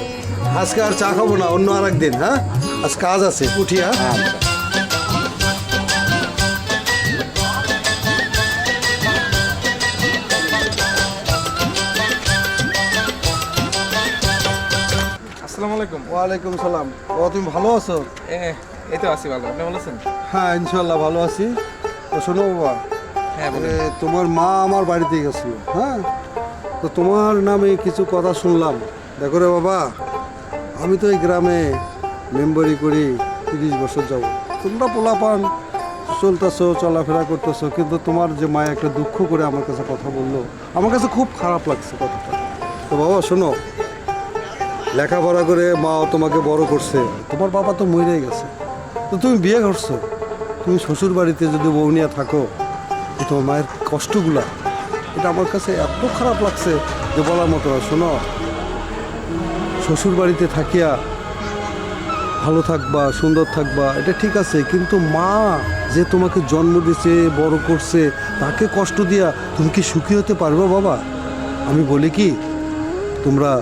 Speaker 6: আজকে আর চা খাবো না, অন্য আর একদিন। হ্যাঁ, আজ কাজ আছে, উঠি। হ্যাঁ,
Speaker 5: আসসালামু আলাইকুম।
Speaker 6: ওয়ালাইকুম সালাম। ও, তুমি ভালো আছো?
Speaker 5: এই তো আছি ভালো, আপনি ভালো আছেন?
Speaker 6: হ্যাঁ ইনশাল্লাহ ভালো আছি। তো শোনো বাবা,
Speaker 5: হ্যাঁ
Speaker 6: তোমার মা আমার বাড়িতে গেছিল। হ্যাঁ, তো তোমার নামে কিছু কথা শুনলাম। দেখো রে বাবা, আমি তো এই গ্রামে মেম্বারি করি 30 বছর যাব। তোমরা পোলাপান চলতেছো, চলাফেরা করতেছো, কিন্তু তোমার যে মা একটা দুঃখ করে আমার কাছে কথা বললো, আমার কাছে খুব খারাপ লাগছে কথাটা। তো বাবা শোনো, লেখাপড়া করে মা তোমাকে বড় করছে, তোমার বাবা তো মরে গেছে, তো তুমি বিয়ে করছো, তুমি শ্বশুর বাড়িতে যদি বউ নিয়ে থাকো, তোমার মায়ের কষ্টগুলা, এটা আমার কাছে এত খারাপ লাগছে যে বলার মতো না। শোনো, শ্বশুর বাড়িতে থাকিয়া ভালো থাকবা, সুন্দর থাকবা, এটা ঠিক আছে, কিন্তু মা যে তোমাকে জন্ম দিয়েছে, বড় করছে, তাকে কষ্ট দিয়া তুমি কি সুখী হতে পারবে বাবা? আমি বলি কি, তোমরা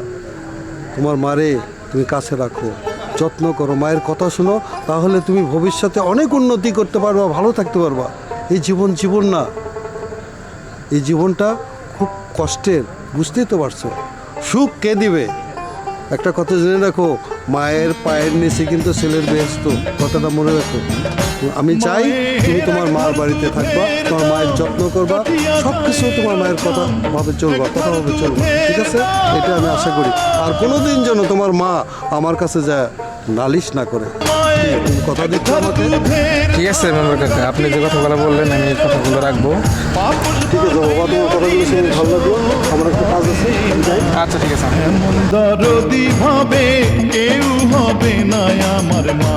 Speaker 6: তোমার মারে তুমি কাছে রাখো, যত্ন করো, মায়ের কথা শোনো, তাহলে তুমি ভবিষ্যতে অনেক উন্নতি করতে পারবা, ভালো থাকতে পারবা। এই জীবন না, এই জীবনটা খুব কষ্টের, বুঝতেই তো পারছো। সুখ কে দিবে? একটা কথা জেনে রাখো, মায়ের পায়ের নিচে কিন্তু ছেলের বেহেশত, কথাটা মনে রাখো। আমি চাই তুমি তোমার মার বাড়িতে থাকবা, তোমার মায়ের যত্ন করবা, সব কিছু তোমার মায়ের কথা ভাবে চলবা, কথা ভাবে চলবা, ঠিক আছে? এটা আমি আশা করি। আর কোনোদিন যেন তোমার মা আমার কাছে যায় নালিশ না করে। তুমি কথা দিচ্ছ আমাকে?
Speaker 1: ঠিক আছে মেম্বার কাকা, আপনি যে কথাগুলো বললেন আমি এই কথাগুলো রাখবো।
Speaker 6: ঠিক আছে বাবা, তোমার কথাগুলো শুনে ভালো লাগলো। আমার একটা কাজ আছে, আমি যাই।
Speaker 1: আচ্ছা ঠিক আছে।
Speaker 10: এমন দরদি ভাবে কেউ হবে না আমার মা।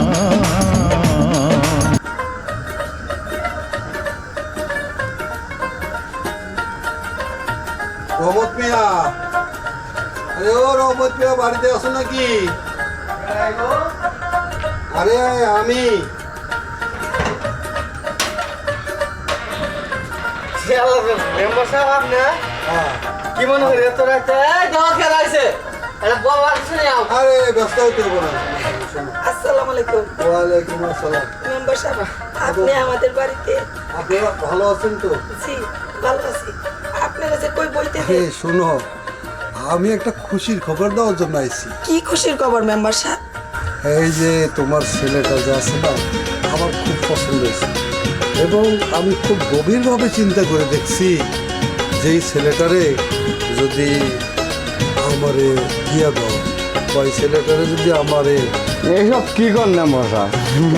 Speaker 6: রহমত মিয়া, আরে ও রহমত মিয়া, বাড়িতে আছো নাকি? আরে আমি
Speaker 4: মেম্বার সাহেব আপনি
Speaker 6: হ্যাঁ।
Speaker 4: কি মনে হয় এত রাতে দেওয়া খেলা আছে? এটা বাবা শুনে যাও।
Speaker 6: আরে ব্যস্ত হতে হবে না।
Speaker 2: আসসালামু আলাইকুম
Speaker 6: ওয়ালাইকুম আসসালাম।
Speaker 2: মেম্বার সাহেব, আপনি আমাদের বাড়িতে?
Speaker 6: আপনারা ভালো আছেন তো?
Speaker 2: জি ভালো আছি। আপনারা যে কই বইতে
Speaker 6: হে শোনো, আমি একটা খুশির খবর দেওয়ার জন্য আইছি।
Speaker 2: কি খুশির খবর মেম্বার সাহেব?
Speaker 6: এই যে তোমার ছেলেটা যে আছে না, আমার খুব পছন্দ হয়েছে এবং আমি খুব গভীরভাবে চিন্তা করে দেখছি যে এই ছেলেটারে যদি আমারে দিয়া দাও, বা এই ছেলেটারে যদি আমারে।
Speaker 1: এইসব কি করেন না মশা?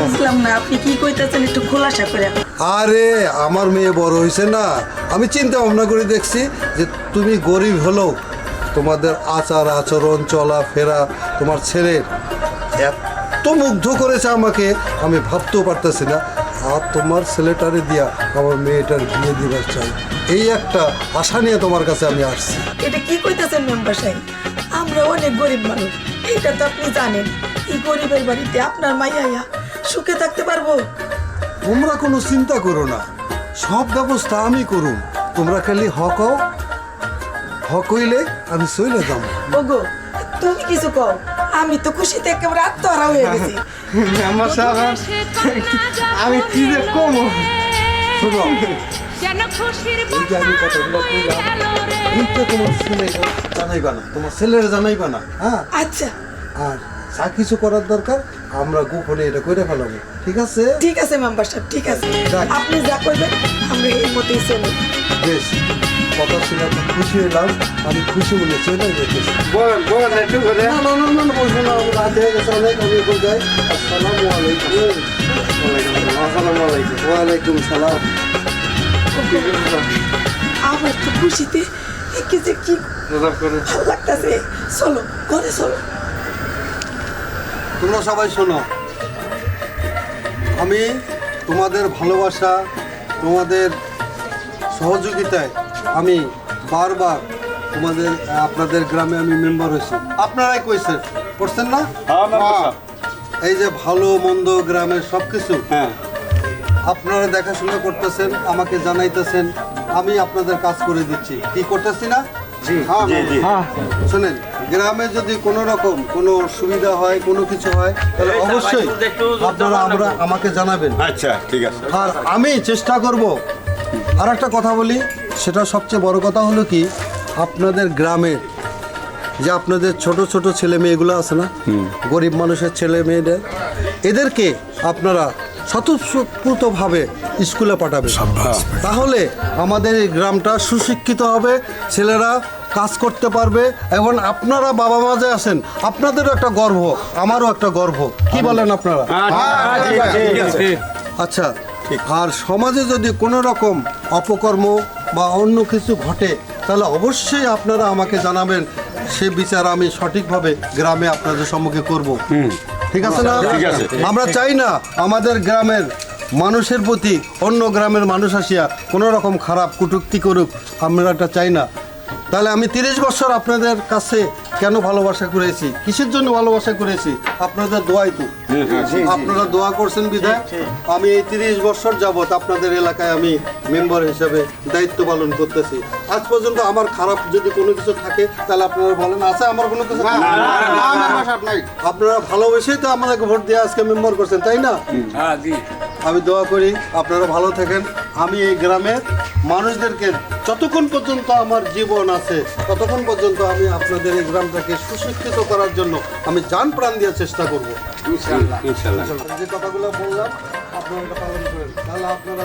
Speaker 2: বুঝলাম না আপনি কি কইতাছেন, একটু খোলাসা করে।
Speaker 6: আরে আমার মেয়ে বড় হয়েছে না, আমি চিন্তা ভাবনা করে দেখছি যে তুমি গরিব হলেও তোমাদের আচার আচরণ চলাফেরা তোমার ছেলের এত মুগ্ধ করেছে আমাকে, আমি ভাবতেও পারতেছি না। আর তোমার ছেলেটারে দিয়া আমার মেয়েটার বিয়ে দিবার চাই, এই একটা আশা নিয়ে তোমার কাছে আমি আসছি।
Speaker 2: এটা কি কইতাছেন মেম্বার সাহেব? আমরা অনেক গরিব মানুষ, এটা তো আপনি জানেন। এই গরিবের বাড়িতে আপনার মাইয়া সুখে থাকতে পারবো?
Speaker 6: তোমরা কোনো চিন্তা করো না, সব ব্যবস্থা আমি করুম। তোমরা খালি হক হও, হক হইলে আমি চলে যাবো।
Speaker 2: ওগো তুমি কিছু কও, আমি তো খুশিতে একেবারে আত্মহারা হয়ে গেছি।
Speaker 1: মেম্বার সাহেব আমি কি যে কমো।
Speaker 6: শোনো, এই যে আমি কথাগুলো কইলাম, এইটা তোমার ছেলে জানাইবা না, তোমার ছেলের জানাইবা না, হ্যাঁ?
Speaker 2: আচ্ছা
Speaker 6: আর যা কিছু করার দরকার আমরা গোপনে এটা করে ফেলাবো, ঠিক আছে?
Speaker 2: ঠিক আছে মেম্বার সাহেব, ঠিক আছে।
Speaker 6: যাক।
Speaker 2: আপনি যা করবেন আমরা এই মতেই চলব।
Speaker 6: বেশ, কথা শুনে আমি খুশি হলাম, আমি খুশি মনে চলে যেতেছি।
Speaker 1: বলেন একটু করে।
Speaker 6: না না না না না, বসবো না, আমি রাত হয়ে গেছে অনেক, আমি এখন যাই। আসসালামু আলাইকুম।
Speaker 1: আসসালামু আলাইকুম।
Speaker 6: ওয়ালাইকুম সালাম।
Speaker 2: আমার তো খুশিতে একে যে কি ভালো লাগতেছে। চলো ঘরে চলো।
Speaker 6: তোমরা সবাই শোনো, আমি তোমাদের ভালোবাসা, তোমাদের সহযোগিতায় আমি বারবার আপনাদের গ্রামে আমি মেম্বার হয়েছি। আপনারাই কইছেন, করছেন না? এই যে ভালো মন্দ গ্রামের সব কিছু আপনারা দেখাশোনা করতেছেন, আমাকে জানাইতেছেন, আমি আপনাদের কাজ করে দিচ্ছি। কি করতেছি না? হ্যাঁ। শোনেন, গ্রামে যদি কোনো রকম কোনো সুবিধা হয়, কোনো কিছু হয়, তাহলে অবশ্যই আপনারা আমাকে জানাবেন।
Speaker 3: আচ্ছা ঠিক আছে।
Speaker 6: আর আমি চেষ্টা করব। আর একটা কথা বলি, সেটা সবচেয়ে বড় কথা হলো কি, আপনাদের গ্রামের যে আপনাদের ছোট ছোট ছেলে মেয়েগুলো আছে না, গরিব মানুষের ছেলে মেয়েদের, এদেরকে আপনারা স্বতঃস্ফূর্তভাবে স্কুলে পাঠাবেন। তাহলে আমাদের এই গ্রামটা সুশিক্ষিত হবে, ছেলেরা কাজ করতে পারবে, এবং আপনারা বাবা মা যে আছেন আপনাদেরও একটা গর্ব, আমারও একটা গর্ব। কি বলেন আপনারা? আচ্ছা, আর সমাজে যদি কোনো রকম অপকর্ম বা অন্য কিছু ঘটে তাহলে অবশ্যই আপনারা আমাকে জানাবেন, সে বিচার আমি সঠিকভাবে গ্রামে আপনাদের সম্মুখে করব। ঠিক আছে না? আমরা চাই না আমাদের গ্রামের মানুষের প্রতি অন্য গ্রামের মানুষ আসিয়া কোনো রকম খারাপ কটূক্তি করুক, আমরা এটা চাই না। তাহলে আমি 30 বছর আপনাদের কাছে কেন ভালোবাসা করেছি, কিসের জন্য ভালোবাসা করেছি? আপনাদের দোয়াই তো। আপনারা দোয়া করছেন বিধায় আমি এই 30 বছর যাবৎ আপনাদের এলাকায় আমি মেম্বার হিসেবে দায়িত্ব পালন করতেছি। আজ পর্যন্ত আমার খারাপ যদি কোনো কিছু থাকে তাহলে আপনারা বলেন, আছে আমার কোনো কিছু? আপনারা ভালোবেসেই তো আমাকে ভোট দিয়ে আজকে মেম্বার করছেন, তাই না? আমি দোয়া করি আপনারা ভালো থাকেন, আমি এই গ্রামের মানুষদেরকে যতক্ষণ পর্যন্ত আমার জীবন আছে ততক্ষণ পর্যন্ত আমি আপনাদের এই গ্রামটাকে সুশিক্ষিত করার জন্য আমি জান প্রাণ দিয়ে চেষ্টা করব।
Speaker 3: ইনশাআল্লাহ
Speaker 6: যে কথাগুলো বললাম আপনারা এটা পালন করেন, তাহলে আপনারা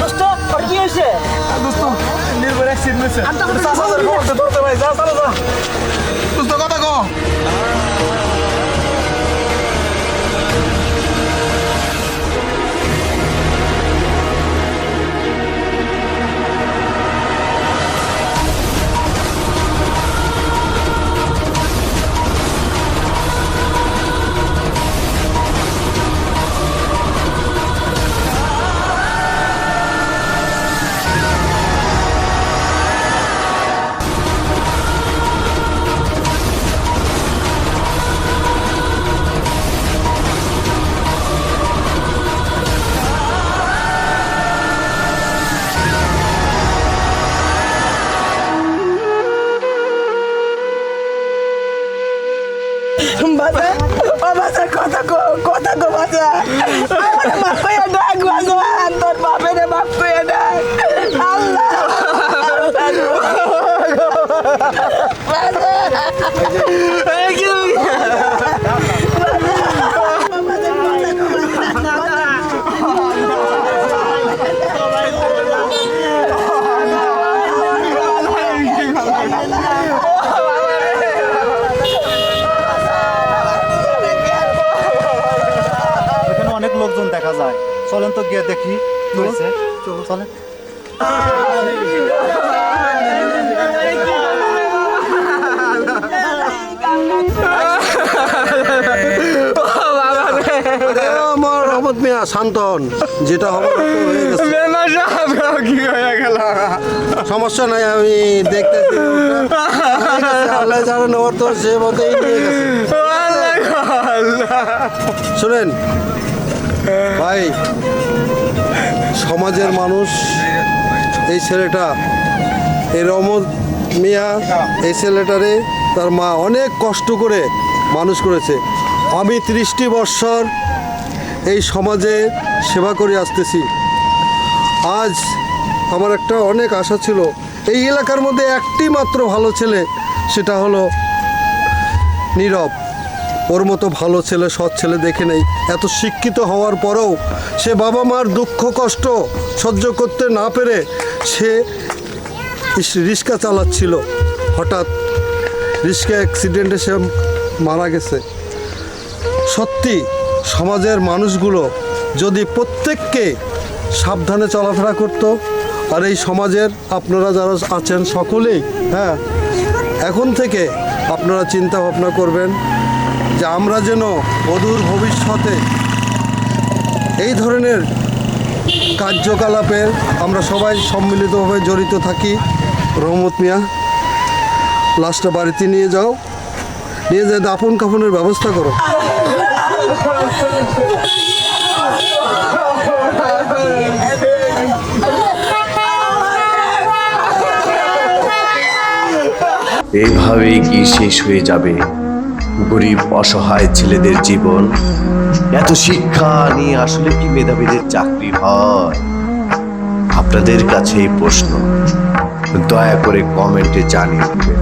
Speaker 4: দোস্ত ওর কি হয়েছে?
Speaker 2: বাজা ও বাজা কথা কো বাজা আমার বাপ কইয়া ডাক বাজা তোর বাপের বাপ কইয়া ডাক আল্লাহ
Speaker 7: এখানে অনেক লোকজন দেখা যায়, চলেন তো গিয়ে দেখি কি হয়েছে। চলেন।
Speaker 6: আমার রহমত মিয়া শান্তন, যেটা হবার তো হয়ে গেছে।
Speaker 1: কি হয়ে গেল?
Speaker 6: সমস্যা নাই, আমি দেখতেছি আল্লাহ জানেন, ওর তো সে মতেই নিয়ে গেছে। শুনেন ভাই, সমাজের মানুষ এই ছেলেটা, এই রহমত মিয়া, এই ছেলেটারে তার মা অনেক কষ্ট করে মানুষ করেছে। আমি 30টি বৎসর এই সমাজে সেবা করে আসতেছি। আজ আমার একটা অনেক আশা ছিল, এই এলাকার মধ্যে একটি মাত্র ভালো ছেলে, সেটা হলো নীরব। ওর মতো ভালো ছেলে, সৎ ছেলে দেখে নেই। এত শিক্ষিত হওয়ার পরেও সে বাবা মার দুঃখ কষ্ট সহ্য করতে না পেরে সে রিক্সা চালাচ্ছিল। হঠাৎ রিক্সা অ্যাক্সিডেন্টে সে মারা গেছে। সত্যি সমাজের মানুষগুলো যদি প্রত্যেককে সাবধানে চলাফেরা করতো, আর এই সমাজের আপনারা যারা আছেন সকলেই, হ্যাঁ, এখন থেকে আপনারা চিন্তা ভাবনা করবেন যে আমরা যেন অদূর ভবিষ্যতে এই ধরনের কার্যকলাপে আমরা সবাই সম্মিলিতভাবে জড়িত থাকি। রহমত মিয়া, লাশটা বাড়িতে নিয়ে যাও, নিয়ে যেয়ে দাফন কাফনের ব্যবস্থা করো।
Speaker 11: এইভাবেই কি শেষ হয়ে যাবে গরিব অসহায় ছেলেদের জীবন? এত শিক্ষা নিয়ে আসলে কি মেধাবীদের চাকরি হয়? আপনাদের কাছে এই প্রশ্ন দয়া করে কমেন্টে জানিয়ে দেবেন।